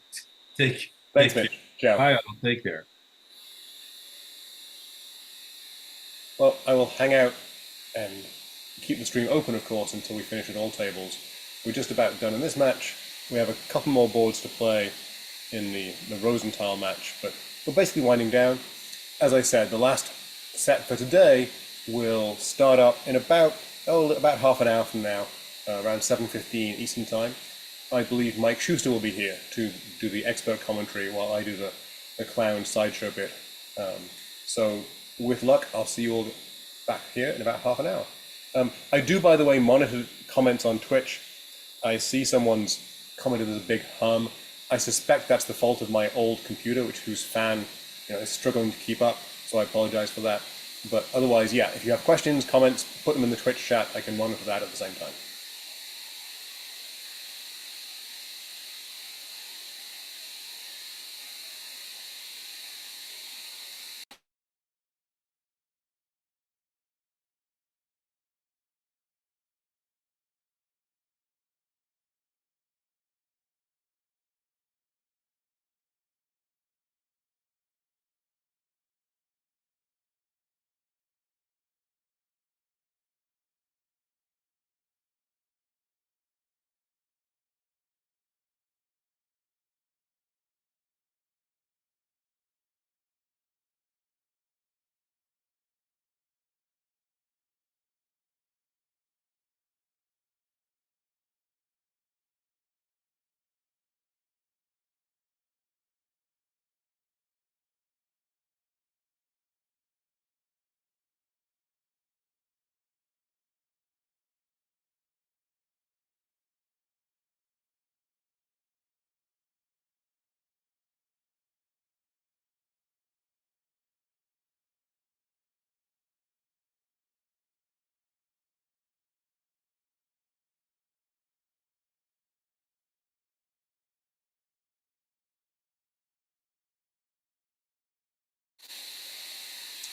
Thanks, Take Mitch. care. Ciao. Bye. I'll take care. Well, I will hang out and keep the stream open, of course, until we finish at all tables. We're just about done in this match. We have a couple more boards to play in the Rosenthal match, but we're basically winding down. As I said, the last set for today will start up in about half an hour from now, around 7:15 Eastern Time. I believe Mike Schuster will be here to do the expert commentary while I do the clown sideshow bit. So with luck, I'll see you all back here in about half an hour. I do, by the way, monitor comments on Twitch. I see someone's commented there's a big hum. I suspect that's the fault of my old computer, whose fan is struggling to keep up, so I apologize for that. But otherwise, yeah, if you have questions, comments, put them in the Twitch chat. I can monitor that at the same time.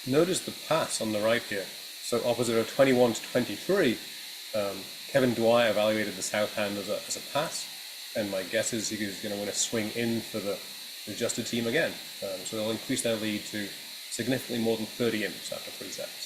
Notice the pass on the right here. So opposite of 21 to 23, Kevin Dwyer evaluated the south hand as a pass, and my guess is he's going to win a swing in for the adjusted team again. So they'll increase their lead to significantly more than 30 imps after 3 sets.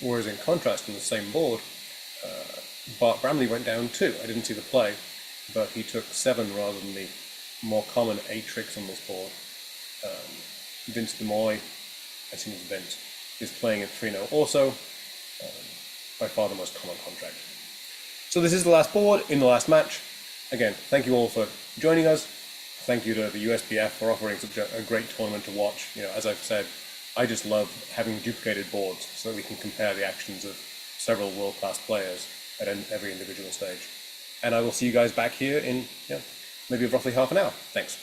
Whereas in contrast, on the same board, Bart Bramley went down 2. I didn't see the play, but he took 7 rather than the more common 8 tricks on this board. Vince DeMoy, as soon as Vince, is playing at 3-0 also, by far the most common contract. So this is the last board in the last match. Again, thank you all for joining us. Thank you to the USBF for offering such a great tournament to watch. You know, as I've said, I just love having duplicated boards so that we can compare the actions of several world-class players at every individual stage. And I will see you guys back here in maybe roughly half an hour. Thanks.